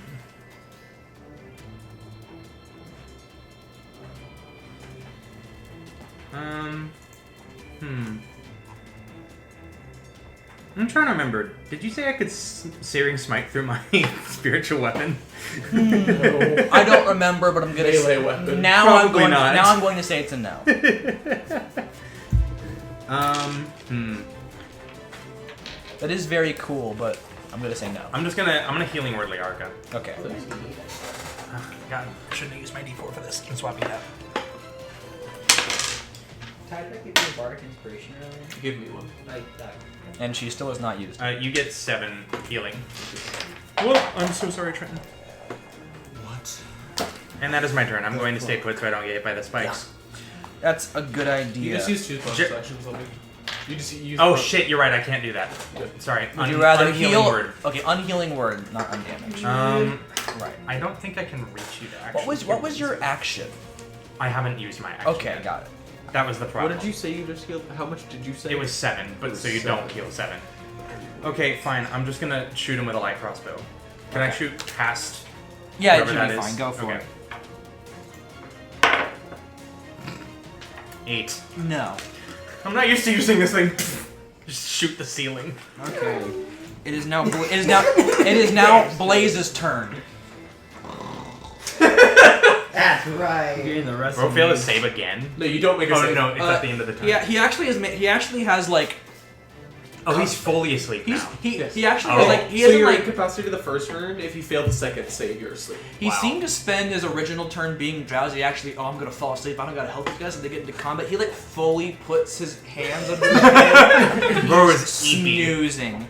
I'm trying to remember. Did you say I could searing smite through my spiritual weapon? I don't remember, but I'm gonna Melee say weapon. now. Probably not. Now I'm going to say it's a no. That is very cool, but I'm gonna say no. I'm gonna healing word Liarka. Okay. God, I shouldn't have used my D4 for this. I'm swapping that. Ty, did I give you a bardic inspiration earlier? Give me one. Like that. And she still is not used. You get 7 healing. Whoa, I'm so sorry, Trenton. What? And that is my turn. I'm going to stay put so I don't get hit by the spikes. That's a good idea. You just use 2 bonus actions on me. You just use. Oh shit, you're right. I can't do that. Sorry. Would you rather unhealing heal? word? Okay, unhealing word, not undamaged. Right. I don't think I can reach you to actually. What was your action? I haven't used my action. Okay, yet. got it. That was the problem. What did you say you just healed? How much did you say? It was 7, but so you don't heal 7. Okay, fine. I'm just gonna shoot him with a light crossbow. Can I shoot past? Yeah, it whoever should be that fine. is? Go for Okay. it. 8. No. I'm not used to using this thing. Just shoot the ceiling. Okay. It is now. It is now Blaze's turn. That's right. Getting the rest Bro, of fail me. to save again. No, you don't make a Oh save. no, it's at the end of the time. Yeah, he actually has like. Oh, he's fully asleep He's now. he actually Oh. has like he so hasn't you're like incapacitated the first turn. If you fail the second save, you're asleep. he seemed to spend his original turn being drowsy. Actually, I'm gonna fall asleep. I don't gotta help you guys. And they get into combat. He like fully puts his hands under his head. Bro is He's snoozing.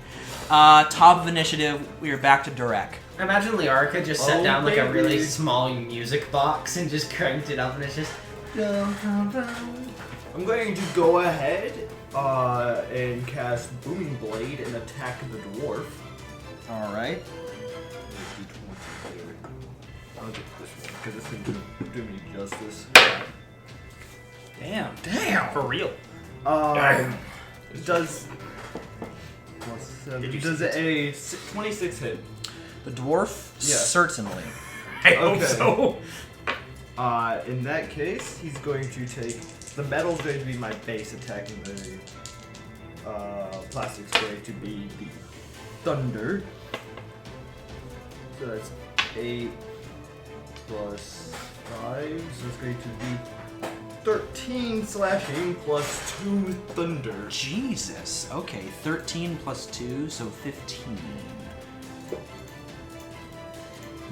Top of initiative. We are back to Durek. Imagine Liarka just set Oh, down like a really baby. small music box and just cranked it up, and it's just. I'm going to go ahead and cast Booming Blade and attack the dwarf. All right. I'll get this one because this is going to do me justice. Damn. For real. Does plus 7, Did you does see it a 26 hit? The dwarf Yeah. certainly. I hope Okay. so. In that case, he's going to take the metal's going to be my base attack, and the plastic's going to be the thunder. So that's 8 plus 5, so it's going to be 13 slashing plus 2 thunder. Jesus. Okay, 13 plus 2, so 15.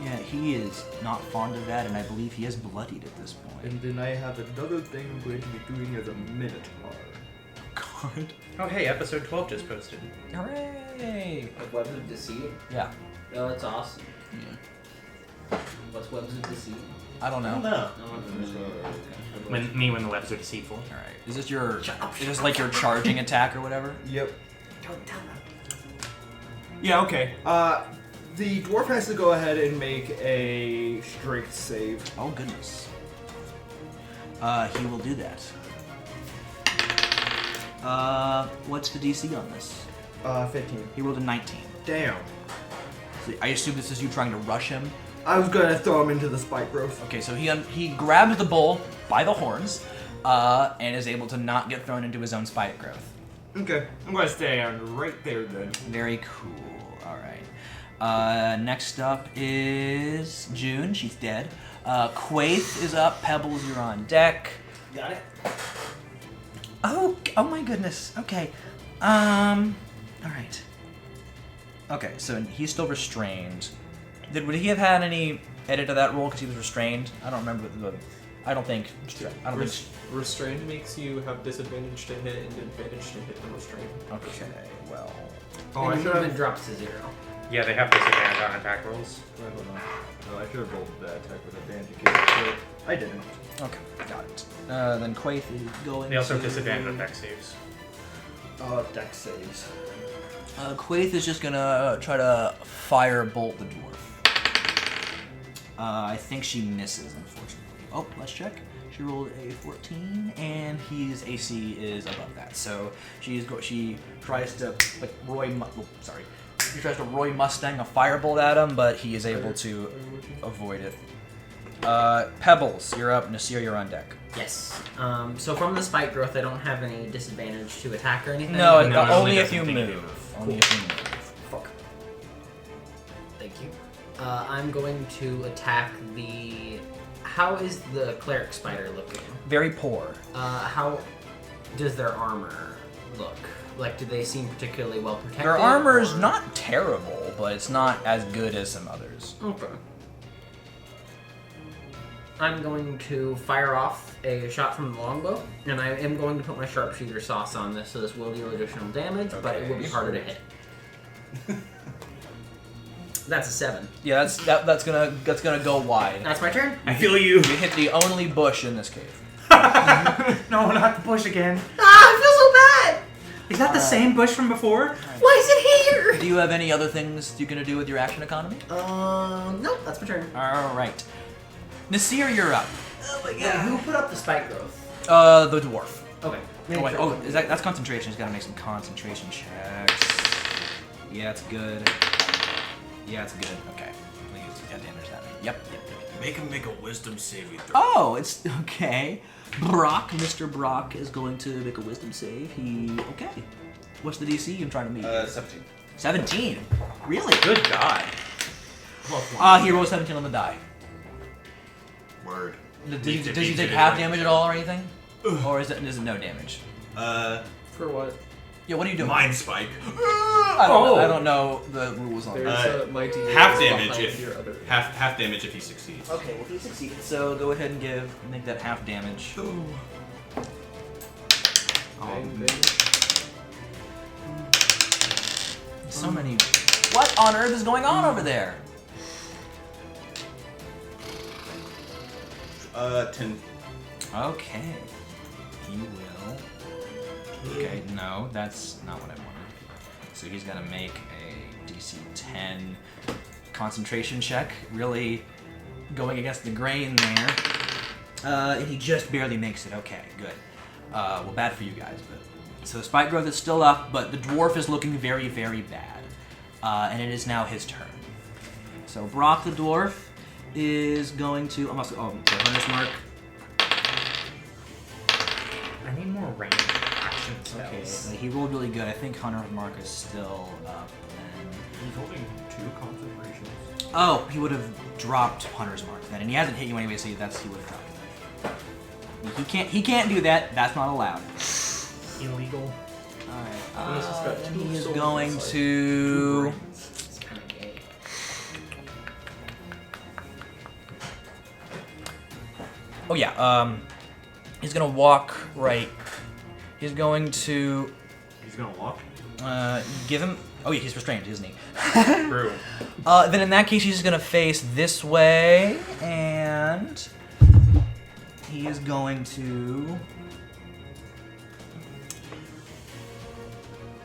Yeah, he is not fond of that, and I believe he is bloodied at this point. And then I have another thing I'm going to be doing as a minotaur. God. Oh hey, episode 12 just posted. Hooray! Like Webs of Deceit? Yeah. Oh, that's awesome. Yeah. What's Webs of Deceit? I don't know. No, I'm When the webs are deceitful. All right. Is this your? Is this like your charging attack or whatever? Yep. Don't tell them. Yeah, okay. The dwarf has to go ahead and make a strength save. Oh goodness. He will do that. What's the DC on this? 15. He rolled a 19. Damn. So I assume this is you trying to rush him. I was gonna throw him into the spike growth. Okay, so he grabs the bull by the horns, and is able to not get thrown into his own spike growth. Okay, I'm gonna stay on right there then. Very cool. All right. Next up is June. She's dead. Quaith is up. Pebbles, you're on deck. Got it? Oh my goodness. Okay. All right. Okay, so he's still restrained. Would he have had any edit to that roll because he was restrained? I don't remember I don't think. Restrained makes you have disadvantage to hit and advantage to hit the restrained. Okay. Well. Oh, I And should movement have. drops to 0. Yeah, they have disadvantage on attack rolls. Wait, hold on. No, I should have rolled that attack with advantage again, but I didn't. Okay. Got it. Then Quaith is going. They also have to- disadvantage on deck saves. Dex saves. Quaith is just gonna try to firebolt the dwarf. I think she misses, unfortunately. Oh, let's check. She rolled a 14, and his AC is above that. So she tries to like She tries to Roy Mustang a firebolt at him, but he is able to avoid it. Pebbles, you're up. Nasir, you're on deck. Yes. So from the spike growth, I don't have any disadvantage to attack or anything? No, No, it only only if does you something you move. Only if you move. Fuck. Thank you. I'm going to attack the... How is the cleric spider looking? Very poor. How does their armor look? Like, do they seem particularly well protected? Their armor's or- not terrible, but it's not as good as some others. Okay. I'm going to fire off a shot from the longbow, and I am going to put my sharpshooter sauce on this, so this will deal additional damage, but it will be harder to hit. That's a 7. Yeah, that's gonna go wide. That's my turn. I feel you. You hit the only bush in this cave. No, not the bush again. Ah, I feel so bad! Is that the same bush from before? Why is it here? Do you have any other things you're gonna do with your action economy? Nope, that's my turn. All right, Nasir, you're up. Oh my god. Who put up the spike growth? The dwarf. Okay. Oh wait, is that's concentration? He's gotta make some concentration checks. Yeah, it's good. Yeah, it's good. Okay. He's got damage that. Yep. Make him make a wisdom saving throw. Oh, it's okay. Brock, Mr. Brock is going to make a wisdom save. Okay. What's the DC you're trying to meet? 17. 17. Really? Good God. He rolled 17 on the die. Word. Does Need he to take do half it. damage at all or anything? Or is it no damage? For what? Yeah, what are you doing? Mind spike. I don't know the rules on that. There's a mighty Half behind damage if your other. half damage if he succeeds. Okay, well he succeeded. So go ahead and make that half damage. Bang, bang. So many. What on earth is going on over there? 10. Okay. He will. Okay, no, that's not what I wanted. So he's gonna make a DC 10 concentration check, really going against the grain there. And he just barely makes it. Okay, good. Well, bad for you guys, but so the spike growth is still up, but the dwarf is looking very, very bad. And it is now his turn. So Brock the dwarf is going to the hunter's mark. I need more range action Okay, spells. he rolled really good. I think Hunter's mark is still up. And He's holding 2 concentrations. oh, he would have dropped Hunter's mark then, and he hasn't hit you anyway, so he would have dropped it. He can't do that. That's not allowed. Illegal. All He's just got right. two He is souls going inside. to. It's kind of gay. Oh yeah. He's gonna walk right. He's going to He's gonna walk. give him. Oh yeah, he's restrained, isn't he? True. Then in that case, he's just gonna face this way, and he is going to.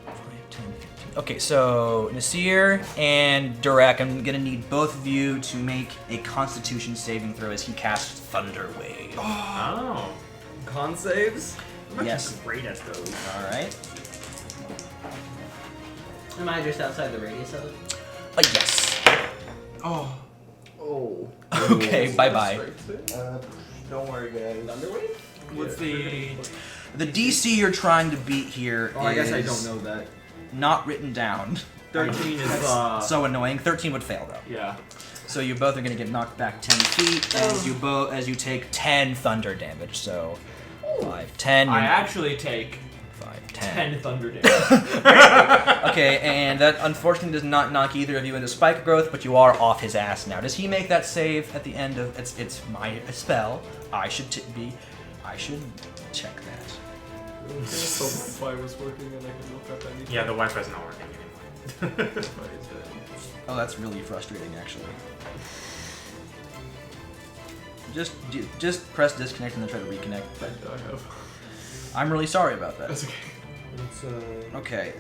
5, 10, 15. Okay, so Nasir and Durek, I'm gonna need both of you to make a Constitution saving throw as he casts Thunder Wave. Oh. Con saves? I'm Yes. great at those. All right. Am I just outside the radius of it? Yes. Oh. Oh. Okay. Bye bye. Don't worry, guys. Thunderwave? What's the? The DC you're trying to beat here Oh, I guess I is don't know that. not written down. 13 is, So annoying. 13 would fail though. Yeah. So you both are going to get knocked back 10 feet, as you take 10 thunder damage. So 5, 10. I actually take 5, 10. 10 thunder damage. Okay, and that unfortunately does not knock either of you into spike growth, but you are off his ass now. Does he make that save at the end of it's my spell? I should check that. So Wi-Fi was working and I could look up anything. Yeah, the Wi-Fi's not working anymore. Wi-Fi is dead. Oh, that's really frustrating, actually. Just press disconnect and then try to reconnect. I have. I'm really sorry about that. That's okay. It's, Okay,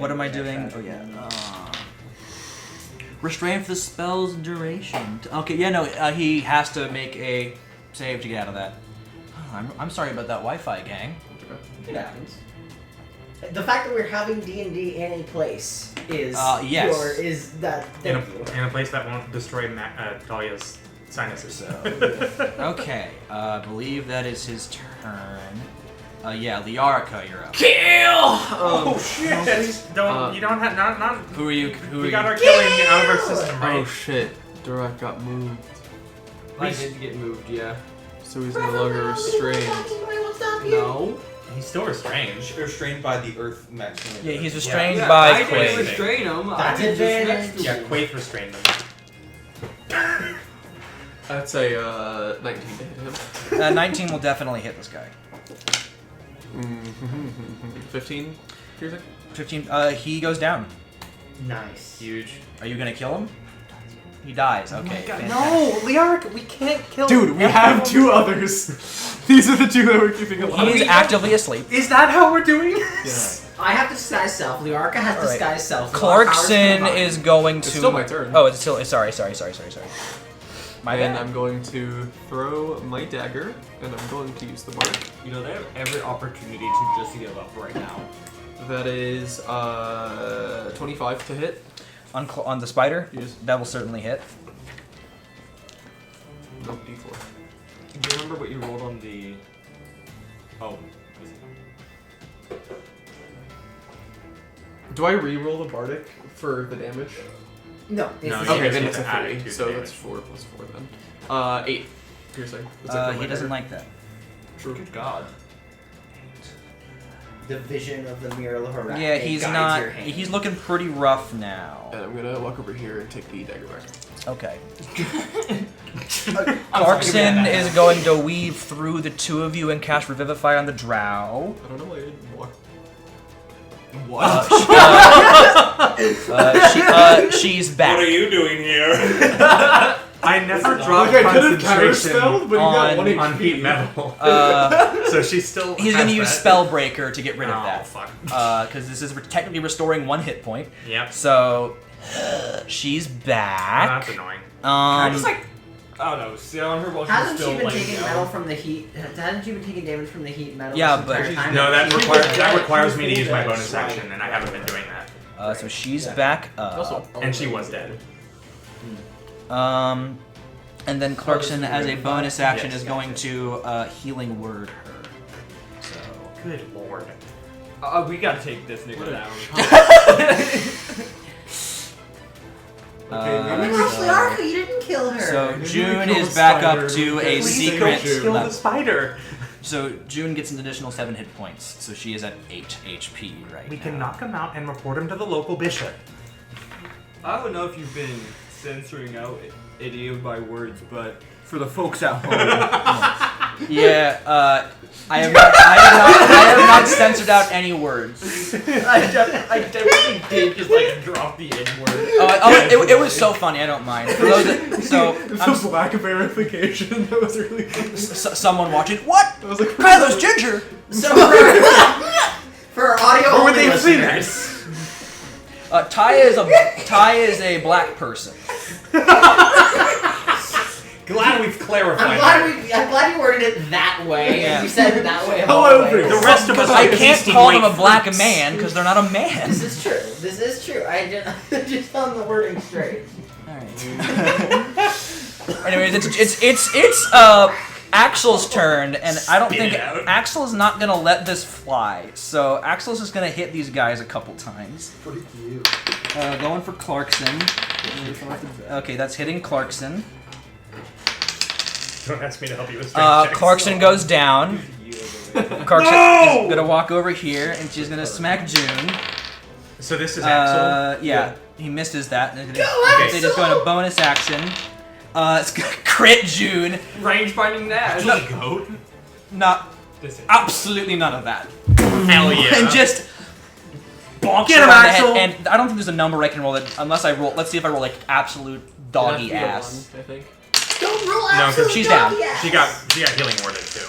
what am I doing? Oh yeah. Restrain for the spell's duration. Okay, yeah, no, he has to make a save to get out of that. Oh, I'm sorry about that Wi-Fi, gang. It happens. The fact that we're having D&D in a place is yes. is that In thank you. a place that won't destroy Dahlia's sinuses. Okay, I believe that is his turn. Yeah, Liarica, you're up. Oh shit! Don't you don't have not. Who are you? Who are We you? got our killing out of our system, right? Oh shit. Durek got moved. I did get moved, yeah. So he's no longer restrained. I won't stop you. No. He's still restrained. Restrained by the Earth maximum. Yeah, he's restrained Yeah, by I didn't Quaid. restrain him. That's I was just advantage. next to Yeah, him. Quaid restrained him. That's a 19 to hit him. 19 will definitely hit this guy. 15 piercing? 15. He goes down. Nice. Huge. Are you gonna kill him? He dies. Okay. fantastic. No, Liaric, we can't kill Dude, we have 2 others. These are the 2 that we're keeping alive. He's actively asleep. Is that how we're doing this? I have disguise self. Liarca has All right. disguise self. Clarkson is going to. It's still my turn. Oh, it's still. Sorry. My And bad. I'm going to throw my dagger, and I'm going to use the mark. You know, they have every opportunity to just give up right now. That is 25 to hit. On the spider, Yes. that will certainly hit. Nope, D4. Do you remember what you rolled on the... Oh. Do I re-roll the bardic for the damage? No. It's No, the you Okay, same. then get it's a to add 3, it to so the that's damage. 4 plus 4 then. 8 piercing. That's like He my doesn't dagger. like that. True. Good God. The vision of the mural of Arachne Yeah, he's guides not. your hand. He's looking pretty rough now. And I'm gonna walk over here and take the dagger back. Okay. Clarkson is going to weave through the 2 of you and cast Revivify on the Drow. I don't know why I didn't walk. She's back. What are you doing here? I never dropped Like I could have concentration counterspelled, but you got on- 1 on HP. heat metal. So she's still. He's has going to use that. Spellbreaker to get rid of Oh, that. fuck. Because this is technically restoring 1 hit point. Yep. So she's Oh, back. that's annoying. I just like... I don't know, sit on her while she's Hasn't still she been laying taking down. metal from the heat? Hasn't she been taking damage from the heat metal? Yeah, this but entire she's- time? No, that She was requires dead. me to use my She was bonus dead. action, and I haven't been doing that. So she's back up. Also, And she was dead. And then Clarkson, as a bonus action, Yes, is going to healing word her. So Good lord. We gotta take this nigga down. Actually, Arca, you didn't kill her. So Maybe we June kill is the back spider, up to we a can secret kill level. spider. So June gets an additional 7 hit points. So she is at 8 HP right We now. can knock him out and report him to the local bishop. I don't know if you've been censoring out any of my words, but for the folks at home, Yeah, I have not censored out any words. I definitely did just like drop the N word. It was so funny. I don't mind. For those that, so It's a black verification. That was really good. someone watching. What? I was like, Kylo's ginger. So for our audio Where would only they have seen listeners, Ty is a black person. Glad we've clarified I'm that. glad you worded it that way. Yeah. And you said it that way. However, always. The rest of us I are can't tasting call white them a black fruits. man because they're not a man. This is true. This is true. I just on the wording straight. Anyways, it's Axel's turn, and I don't Spit think it out. Axel is not gonna let this fly. So Axel's just gonna hit these guys a couple times. Pretty cute. Going for Clarkson. Okay, that's hitting Clarkson. Don't ask me to help you with strength checks. Clarkson goes down. Clarkson is gonna walk over here, and she's gonna smack June. So this is Axel. Yeah, he misses that. And they're Go, gonna- they just go into bonus action. It's gonna crit June. Range binding Nash. Goat. Not This is absolutely none of that. Hell yeah. And just bonks Get her him, on the Axel! head. And I don't think there's a number I can roll that unless I roll. Let's see if I roll like absolute doggy Yeah, ass. I think. Don't roll No, out. 'cause she's down. She got healing warded too.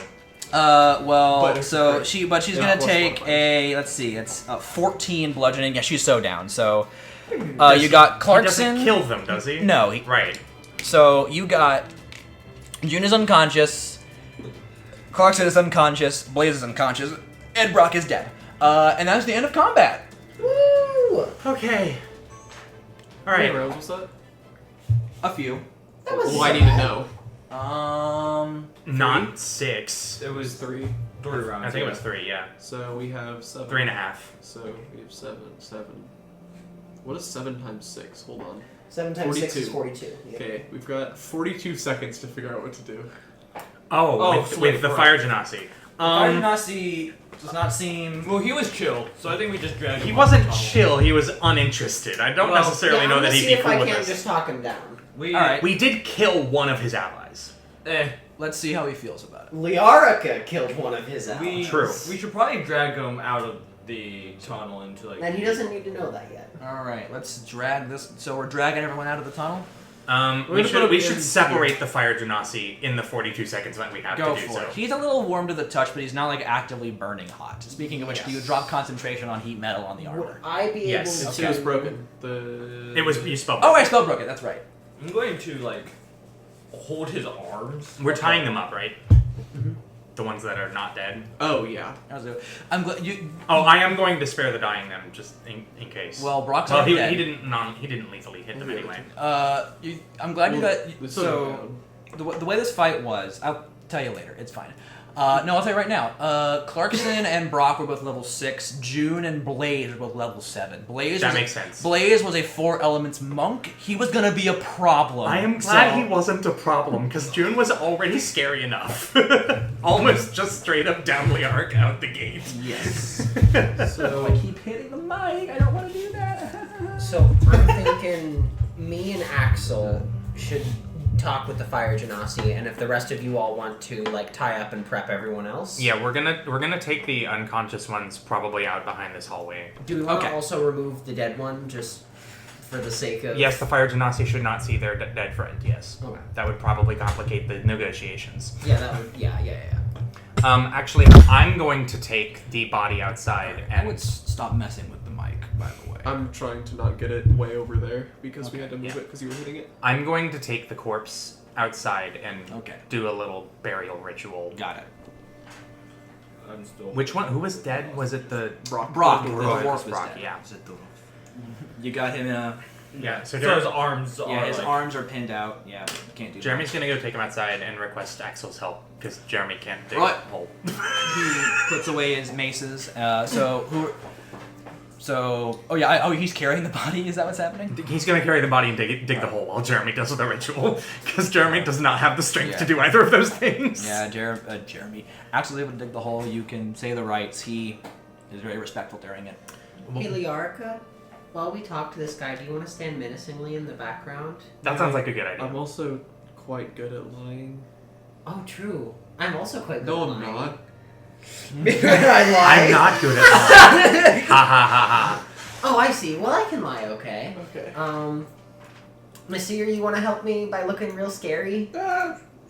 Well, But it's so crit. she's Yeah, gonna plus take modifiers. a, let's see, it's 14 bludgeoning. Yeah, she's so down. So you got He Clarkson. doesn't kill them, does he? No, Right. so you got June is unconscious, Clarkson is unconscious, Blaze is unconscious, and Brock is dead. And that's the end of combat. Woo! Okay. All How many right. rounds was that? A few. That was Well, I need to know. Not 6. It was 3 rounds. I think it was 3. Yeah. So we have 7. 3.5. So we have 7. What is 7 times 6? Hold on. 7 times 6 is 42. 42. Yep. Okay, we've got 42 seconds to figure out what to do. Oh, Oh, with wait, the right. fire genasi. Fire Genasi Does not seem. Well, he was chill, so I think we just dragged him. He off wasn't the tunnel. chill. He was uninterested. I don't necessarily know that he'd be if cool I with can't us. just talk him down. We, Alright. We did kill one of his allies. Let's see how he feels about it. Liarica killed one of his allies. We, True. We should probably drag him out of the tunnel into like. And he doesn't need to know that yet. Alright, let's drag this. So we're dragging everyone out of the tunnel? We should separate the fire genasi in the 42 seconds that we have Go to do for so. it. He's a little warm to the touch, but he's not like actively burning hot. Speaking of which, do you drop concentration on heat metal on the Would armor? I be Yes. able It to... was broken. It was you spelled. Oh, I spell broke it. That's right. I'm going to like hold his arms. We're tying them up, right? The ones that are not dead. Oh yeah. I'm glad you. Oh, I am going to spare the dying them just in case. Well, Brock's well, already he dead. he didn't lethally hit them anyway. I'm glad you got. It's So, the way this fight was, I'll tell you later. It's fine. No, I'll tell you right now. Clarkson and Brock were both level 6. June and Blaze were both level 7. That makes sense. Blaze was a 4 elements monk. He was gonna be a problem. I am glad he wasn't a problem because June was already scary enough. Almost just straight up down Liark out the gate. Yes. So I keep hitting the mic. I don't want to do that. So I'm thinking me and Axel should talk with the fire genasi, and if the rest of you all want to like tie up and prep everyone else. Yeah, we're gonna take the unconscious ones probably out behind this hallway. Do we want to also remove the dead one just for the sake of? Yes, the fire genasi should not see their dead friend. Yes. Okay. That would probably complicate the negotiations. Yeah, that would. Yeah. Actually, I'm going to take the body outside I and would stop messing with the mic, by the way. I'm trying to not get it way over there because we had to move it because you were hitting it. I'm going to take the corpse outside and Okay. do a little burial ritual. Got it. I'm still. Which one? Who was dead? Was it the Brock, the Brock, dwarf was Brock, dead. yeah. You got him in a. Yeah. So, So his arms are Yeah, his like, arms are pinned out. Yeah, you can't do Jeremy's gonna go take him outside and request Axel's help because Jeremy can't dig Right. a hole. that. He puts away his maces. Oh, he's carrying the body. Is that what's happening? He's gonna carry the body and dig the hole while Jeremy does the ritual because Jeremy does not have the strength Yeah. to do either of those things. Yeah, Jeremy. Actually able to dig the hole. You can say the rites. He is very respectful during it. Hey, Liarica, while we talk to this guy, do you want to stand menacingly in the background? That sounds like a good idea. I'm also quite good at lying. Oh, true. I'm also quite good No, at I'm lying. not. I lie. I'm not good at lying. Ha ha ha ha. Oh, I see. Well, I can lie, okay. Okay. Nasir, you want to help me by looking real scary?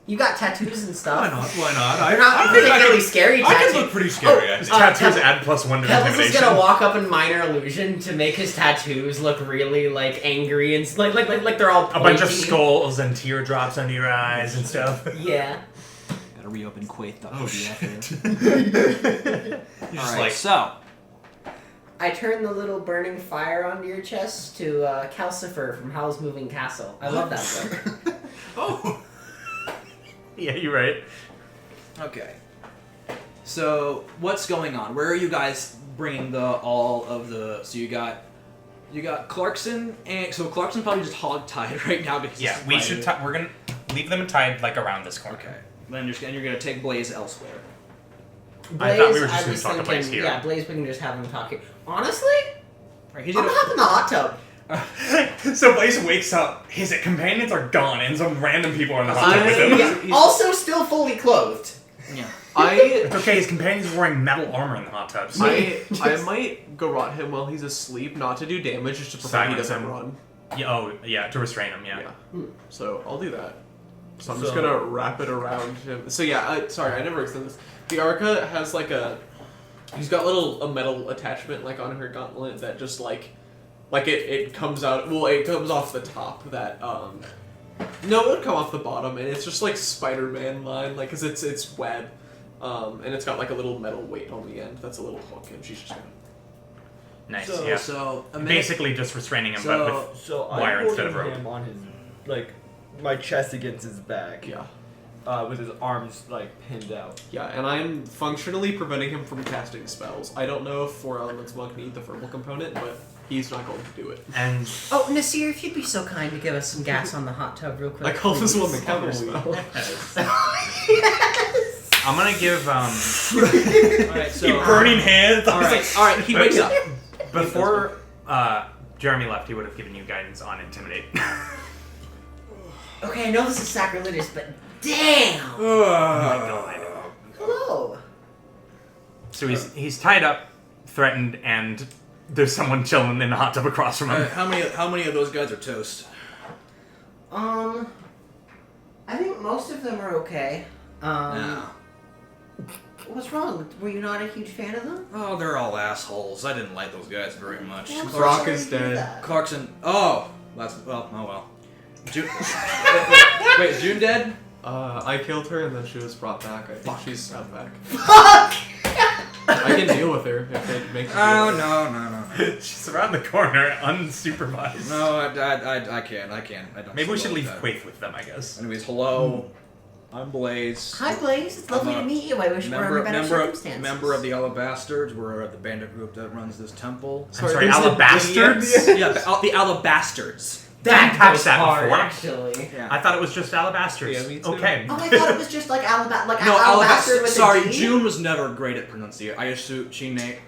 You got tattoos and stuff. Why not? Why not? They're not I think particularly scary I tattoos. can look pretty scary, Oh, I think. Tattoos Pebbles- add +1 to Pebbles is intimidation. gonna walk up in minor illusion to make his tattoos look really like angry and like they're all A bunch of pointy. skulls and teardrops under your eyes and stuff. Yeah. Gotta reopen Quaith.pdf. Oh, shit. All right, so I turned the little burning fire onto your chest to Calcifer from Howl's Moving Castle. I love that joke. Oh. Yeah, you're right. okay. So what's going on? Where are you guys bringing all of the? So you got Clarkson, and so Clarkson probably just hog tied right now because Yeah, he's we fighting. should. We're gonna leave them tied like around this corner. Okay. Then you're gonna take Blaze elsewhere. I thought we were Blaze, just gonna was talk to thinking, Blaze here. Yeah, Blaze, we can just have him talk here. Honestly, Right, he's I'm gonna. gonna hop in the hot tub. So Blaze wakes up. His companions are gone, and some random people are in the hot tub with him. Yeah, also still fully clothed. Yeah. It's okay. His companions are wearing metal armor in the hot tubs. I might garrote him while he's asleep, not to do damage, just to prevent he Silence doesn't him. run. To restrain him. Yeah. So I'll do that. So I'm just gonna wrap it around him. So yeah, sorry, I never extended this. The Arca has like he's got a metal attachment like on her gauntlet that just like it comes out. Well, it comes off the top. That no, it would come off the bottom, and it's just like Spider-Man line, like cause it's web, and it's got like a little metal weight on the end. That's a little hook, and she's just gonna. Nice. So, yeah. so a minute- Basically, just restraining him, but with So wire I'm instead of holding rope. him on his like my chest against his back. Yeah. With his arms like pinned out. Yeah, and I'm functionally preventing him from casting spells. I don't know if 4 Elements Monk need the verbal component, but he's not going to do it. And Oh, Nasir, if you'd be so kind to give us some gas on the hot tub real quick. I call this one the Oh, counter spell. Yes. I'm gonna give Alright, so burning hands. Alright, he wakes up. Before Jeremy left, he would have given you guidance on intimidate. Okay, I know this is sacrilegious, but damn! Oh my god. Hello. So he's tied up, threatened, and there's someone chilling in the hot tub across from him. How many of those guys are toast? I think most of them are okay. Yeah. What's wrong? Were you not a huge fan of them? Oh, they're all assholes. I didn't like those guys very much. Well, I'm Brock sorry is to hear dead. that. Clarkson. Oh, that's oh well. June. Wait, is June dead? I killed her and then she was brought back. I think she's not back. Fuck! I can deal with her if they make me deal Oh with her. no. She's around the corner, unsupervised. No, I can't. I don't. Maybe we should support leave that. Quaith with them, I guess. Anyways, hello. I'm Blaze. Hi, Blaze. It's lovely I'm to a meet you. I wish we were under better circumstances. Member of the Alabastards. We're the bandit group that runs this temple. I'm sorry, Alabastards? Yeah, the Alabastards. That catch goes that hard, before. actually. Yeah. I thought it was just Alabastards. Yeah, me too. Okay. Oh, I thought it was just like Alabasta, No, Alabastard with Sorry, a D. June was never great at pronunciation. I assume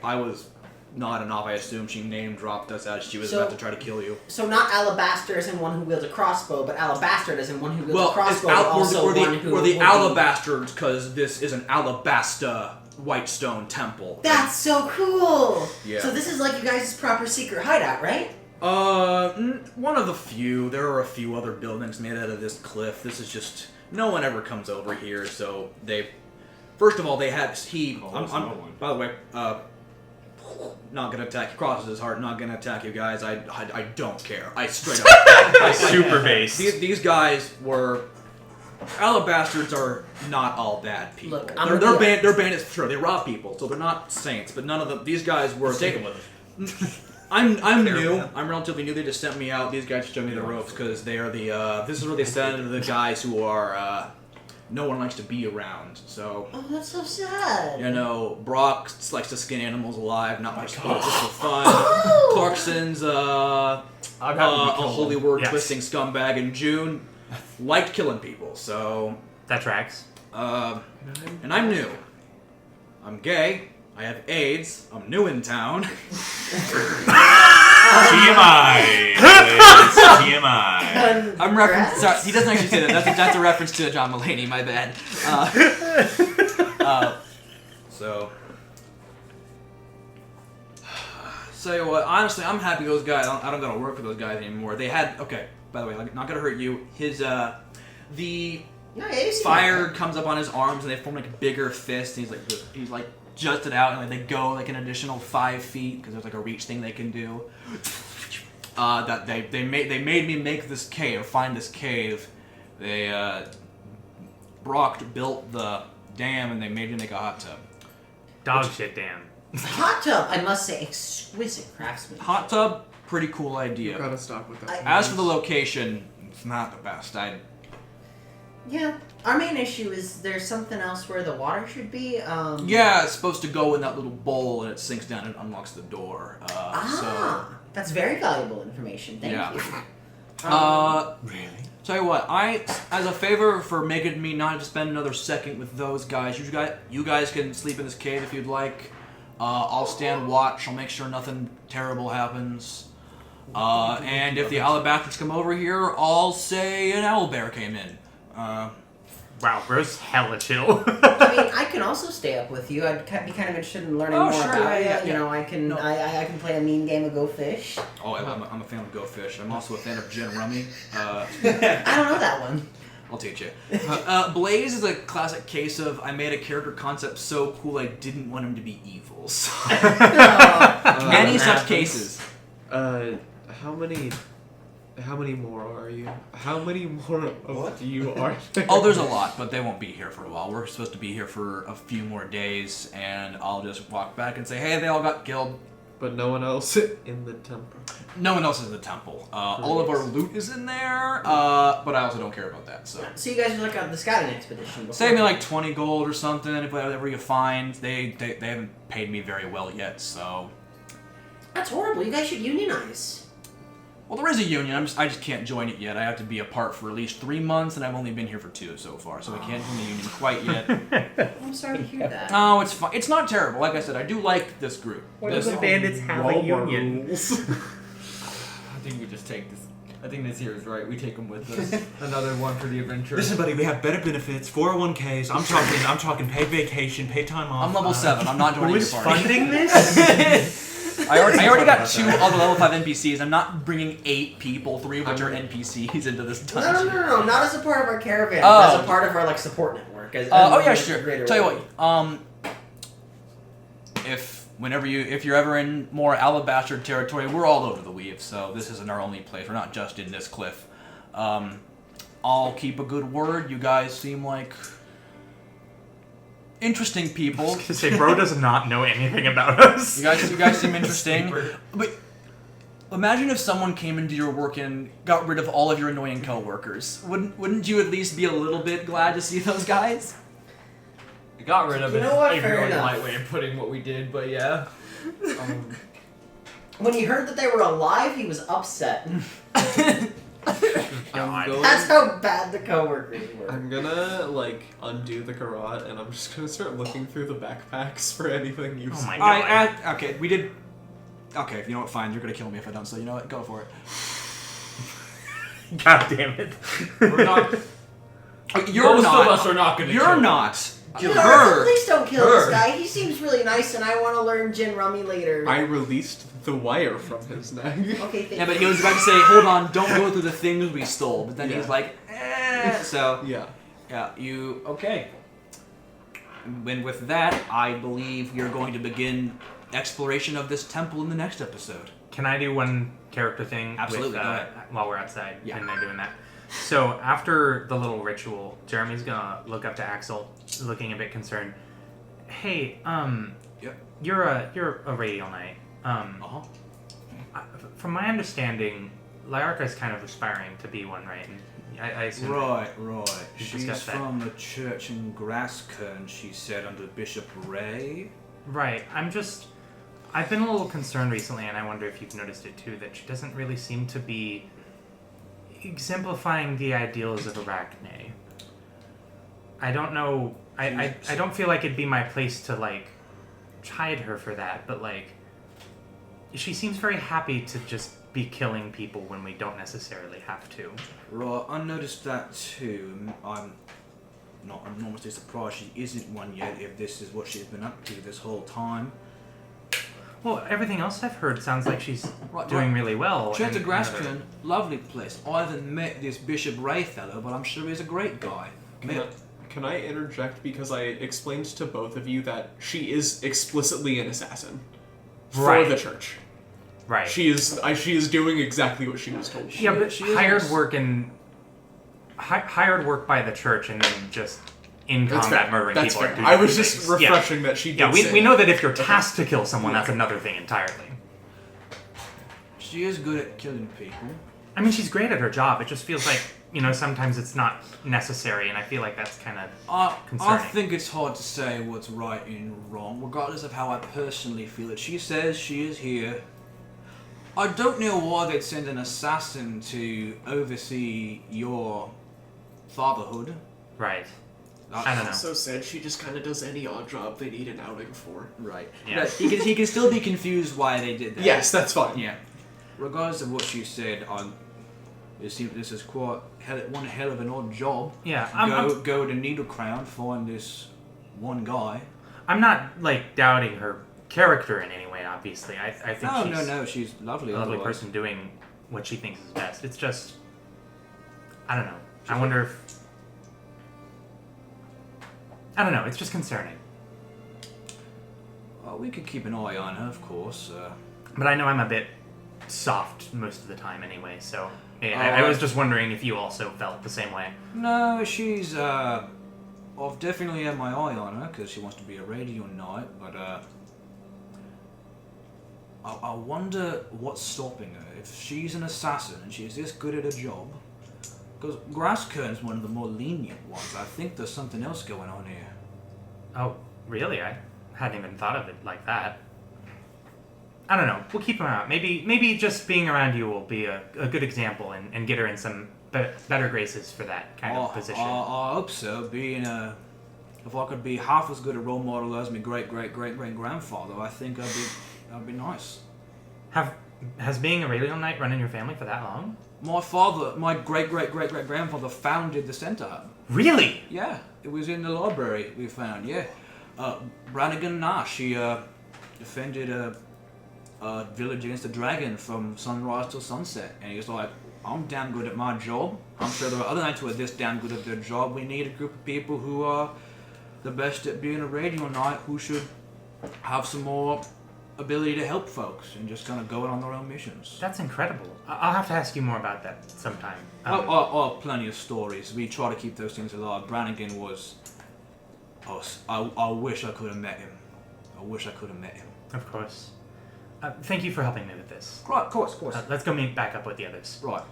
I was not enough. I assume she name dropped us as she was about to try to kill you. So not Alabaster as in one who wields a crossbow, but Alabastard as in one who wields a Well, crossbow, but also we're one who the would be- Alabastards because this is an Alabasta Whitestone temple. That's so cool! Yeah. So this is like you guys' proper secret hideout, right? One of the few. There are a few other buildings made out of this cliff. This is just no one ever comes over here. So they, first of all, they had by the way, not gonna attack. He crosses his heart. Not gonna attack you guys. I don't care. I straight up. Super base. These guys were. Alabastards are not all bad people. Look, they're bandits. Sure, they rob people, so they're not saints. But none of them. These guys were. Take them with us. I'm new. I'm relatively new. They just sent me out. These guys showed me the ropes because they are the. This is where they send the guys who are. No one likes to be around. So. Oh, that's so sad. You know, Brock likes to skin animals alive, not much just for fun. Clarkson's a holy word twisting scumbag, and June liked killing people. So. That tracks. And I'm new. I'm gay. I have AIDS. I'm new in town. TMI. TMI. I'm referencing. Sorry, he doesn't actually say that. That's a reference to John Mulaney. My bad. So what? Honestly, I'm happy those guys. I don't gotta work for those guys anymore. They had. Okay. By the way, not gonna hurt you. The fire comes up on his arms and they form like a bigger fist. And he's like just it out, and they go like an additional 5 feet because there's like a reach thing they can do. That they made me make this cave, find this cave. Brock built the dam and they made me make a hot tub. Dog shit dam. Hot tub, I must say, exquisite craftsmanship. Hot tub, pretty cool idea. You gotta stop with that. As for the location, it's not the best. Yeah, our main issue is there's something else where the water should be. Yeah, it's supposed to go in that little bowl and it sinks down and unlocks the door. That's very valuable information. Thank you. Really? Tell you what, as a favor for making me not have to spend another second with those guys, you guys can sleep in this cave if you'd like. I'll stand watch. I'll make sure nothing terrible happens. And if the Alabastards come over here, I'll say an owlbear came in. Wow, bro's hella chill. I mean, I can also stay up with you. I'd be kind of interested in learning more about it. Yeah. You know, I can play a mean game of Go Fish. Oh, I'm a fan of Go Fish. I'm also a fan of Gin Rummy. I don't know that one. I'll teach you. Blaze is a classic case of I made a character concept so cool I didn't want him to be evil. So. Many such cases. How many more are you? How many more of you are there? Oh, there's a lot, but they won't be here for a while. We're supposed to be here for a few more days, and I'll just walk back and say, hey, they all got killed. But no one else in the temple. No one else is in the temple. All of our loot is in there, but I also don't care about that. So you guys are like on the scouting expedition. Before. Save me like 20 gold or something, if whatever you find. They haven't paid me very well yet, so. That's horrible. You guys should unionize. Well, there is a union. I just can't join it yet. I have to be a part for at least 3 months, and I've only been here for 2 so far, so I can't join the union quite yet. I'm sorry to hear that. Oh, it's fine. It's not terrible. Like I said, I do like this group. Why do the bandits have a union? I think we just take this. I think this here is right. We take them with us. Another one for the adventure. Listen, buddy, we have better benefits, 401ks. I'm talking paid vacation, paid time off. I'm level 7. I'm not joining Who your is party. funding this? I already got 2 other level 5 NPCs. I'm not bringing 8 people, 3 of which are NPCs, into this dungeon. No, not as a part of our caravan, Oh. but as a part of our like support network. As Yeah, a sure. greater Tell you way. what, if you're ever in more Alabastard territory, we're all over the weave, so this isn't our only place. We're not just in this cliff. I'll keep a good word. You guys seem like interesting people. I was gonna say, bro does not know anything about us. You guys seem interesting. But imagine if someone came into your work and got rid of all of your annoying coworkers. Wouldn't you at least be a little bit glad to see those guys? We got rid of You it. know what? A Fair really enough. light way of putting what we did, but yeah. When he heard that they were alive, he was upset. I'm That's how bad the coworkers were. I'm gonna like undo the garrote, and I'm just gonna start looking through the backpacks for anything useful. Oh my god. Okay, we did. Okay, you know what? Fine, you're gonna kill me if I don't. So you know what? Go for it. God damn it. We're not. You're Most not. of us are not gonna You're kill not. You Her. know, please don't kill Her. this guy. He seems really nice, and I want to learn gin rummy later. I released the wire from his neck. Okay, thank Yeah, but you. he was about to say, "Hold on, don't go through the things we stole." But then Yeah. he's like, So Yeah. you okay? And with that, I believe you're going to begin exploration of this temple in the next episode. Can I do one character thing? Absolutely, With, go ahead. While we're outside, Yeah. and they're doing that. So after the little ritual, Jeremy's gonna look up to Axel, looking a bit concerned. Hey, Yep. you're a radial knight. Uh-huh. From my understanding, Lyarka's kind of aspiring to be one, right? And I assume. Right. We've She's discussed that. from the church in Grasskern, she said, under Bishop Ray. Right. I've been a little concerned recently, and I wonder if you've noticed it too, that she doesn't really seem to be exemplifying the ideals of Arachne. I don't know. I don't feel like it'd be my place to like chide her for that, but like she seems very happy to just be killing people when we don't necessarily have to. Right, I noticed that too. I'm not enormously surprised she isn't one yet if this is what she's been up to this whole time. Well, everything else I've heard sounds like she's Right, doing really well. Church of and- Grasskern, lovely place. I haven't met this Bishop Ray fellow, but I'm sure he's a great guy. Can I interject because I explained to both of you that she is explicitly an assassin for Right. the church. Right. She is doing exactly what she was told. Yeah, but she is hired also- work hired work by the church and then just in That's combat fair. murdering That's people. fair. Or I doing was just things. refreshing that she did. Yeah, say we know that if you're Okay. tasked to kill someone, that's another thing entirely. She is good at killing people. I mean, she's great at her job. It just feels like, sometimes it's not necessary, and I feel like that's kind of I concerning. think it's hard to say what's right and wrong, regardless of how I personally feel it. She says she is here. I don't know why they'd send an assassin to oversee your fatherhood. right. I don't know. So said she just kind of does any odd job they need an outing for. Right. Yeah. But he can still be confused why they did that. Yes, that's fine. Yeah. Regardless of what she said, this is quite one hell of an odd job. Yeah, Go to Needle Crown, find this one guy. I'm not like doubting her character in any way. Obviously, I think No, she's lovely. a lovely otherwise. person doing what she thinks is best. It's just, I don't know. I wonder if. I don't know. It's just concerning. Well, we could keep an eye on her, of course. But I know I'm a bit soft most of the time anyway, so I Alright. was just wondering if you also felt the same way. No, she's, I've definitely had my eye on her, because she wants to be a radio knight, but, I wonder what's stopping her. If she's an assassin and she's this good at her job, because Grasskern's one of the more lenient ones. I think there's something else going on here. Oh, really? I hadn't even thought of it like that. I don't know. We'll keep her out. Maybe just being around you will be a good example and get her in some better graces for that kind of position. I hope so. If I could be half as good a role model as my great-great-great-great-grandfather, I think that'd be nice. Has being a Aurelian Knight run in your family for that long? My great-great-great-great-grandfather founded the Center Hub. Really? Yeah, it was in the library we found, yeah. Brannigan Nash, he defended a village against a dragon from sunrise till sunset. And he was like, I'm damn good at my job. I'm sure there are other knights who are this damn good at their job. We need a group of people who are the best at being a radio knight, who should have some more ability to help folks and just kind of go on their own missions. That's incredible. I'll have to ask you more about that sometime. Plenty of stories. We try to keep those things alive. Brannigan was... I wish I could have met him. Of course. Thank you for helping me with this. Right, of course. Let's go meet back up with the others. Right.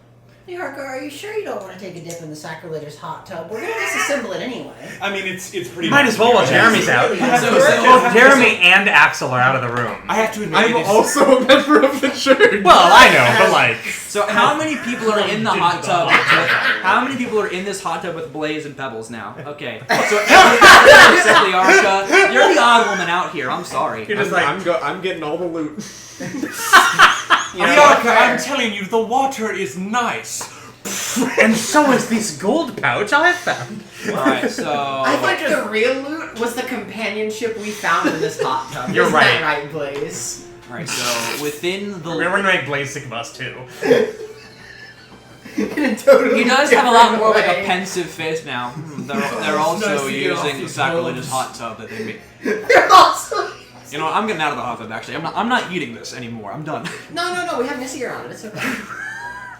Yarka, are you sure you don't want to take a dip in the sacrilegious hot tub? We're going to disassemble it anyway. I mean, it's pretty. Might as well while Jeremy's out. Both Jeremy and Axel are out of the room. I have to admit, I'm also a member of the church. Well, I know, but like. So how many people are in the hot tub? How many people are in this hot tub with Blaze and Pebbles now? Okay. So except Liarka, you're the odd woman out here. I'm sorry. You're just I'm getting all the loot. Liarka, I'm telling you, the water is nice. And so is this gold pouch I found. Alright, so... I think the real loot was the companionship we found in this hot tub. You're Isn't right. that right, Blaze? Alright, so within the... We're gonna make Blaze sick of us too. He does have a lot more like a pensive face now. They're also using the sacrilegious hot tub that they made. They're also... You know, I'm getting out of the hot tub actually. I'm not eating this anymore. I'm done. No, we have Missy around it. It's okay.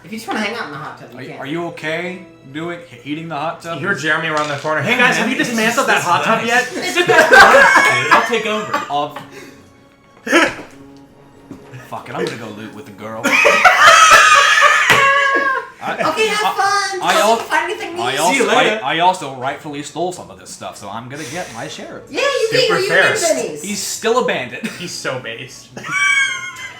If you just want to hang out in the hot tub, you can. Are you okay eating the hot tub? You hear Jeremy around the corner. Hey guys, have you dismantled that hot tub yet? I'll take over. Fuck it, I'm gonna go loot with the girl. Okay, have fun. Find anything neat. I also rightfully stole some of this stuff, so I'm gonna get my share of it. Yeah, you did. You did bennies. He's still a bandit. He's so based.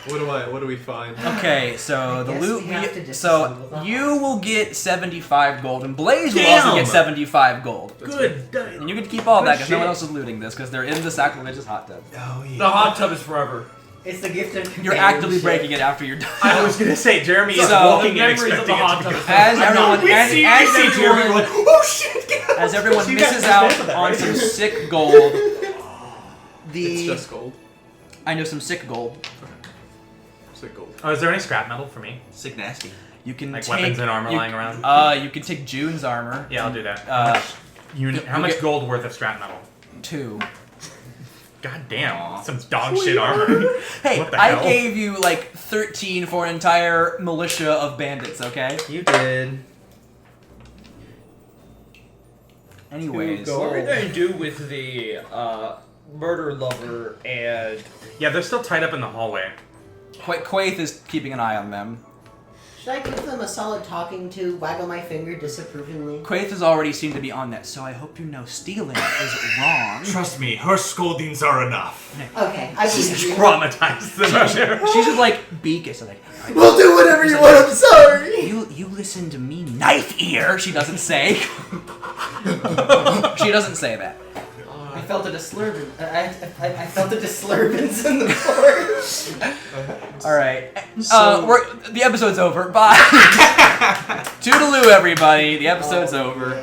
What do we find? Okay, so the loot. So you will get 75 gold, and Blaze will also get 75 gold. Good. And you can keep all that because no one else is looting this because they're in the sacrilegious hot tub. Oh yeah. The hot tub is forever. It's the gift of You're actively breaking it after you're done. I was gonna say Jeremy is So, walking in memories of expecting the hot it to tub. go. As everyone So you guys misses just out did that, on right? some sick gold, It's just gold. I know some sick gold. Sick gold. Oh, is there any scrap metal for me? Sick nasty. You can Like take, weapons and armor lying around? You can take June's armor. Yeah, I'll do that. How you much get- gold worth of scrap metal? 2. God damn, some dog shit armor. Hey, What the I hell? gave you like 13 for an entire militia of bandits. Okay. You did. Anyways, What are we going to do with the murder lover and... Yeah, they're still tied up in the hallway. Quaith is keeping an eye on them. Should I give them a solid talking to, waggle my finger disapprovingly? Quaith has already seemed to be on that, so I hope you know stealing is wrong. Trust me, her scoldings are enough. Okay, I believe you. Traumatized them. She's just like beakish, like We'll do whatever you want, I'm sorry! you listen to me, knife ear. She doesn't say. She doesn't say that. I felt a disturbance. I felt a disturbance in the force. All right. The episode's over. Bye. Toodaloo, everybody. The episode's over.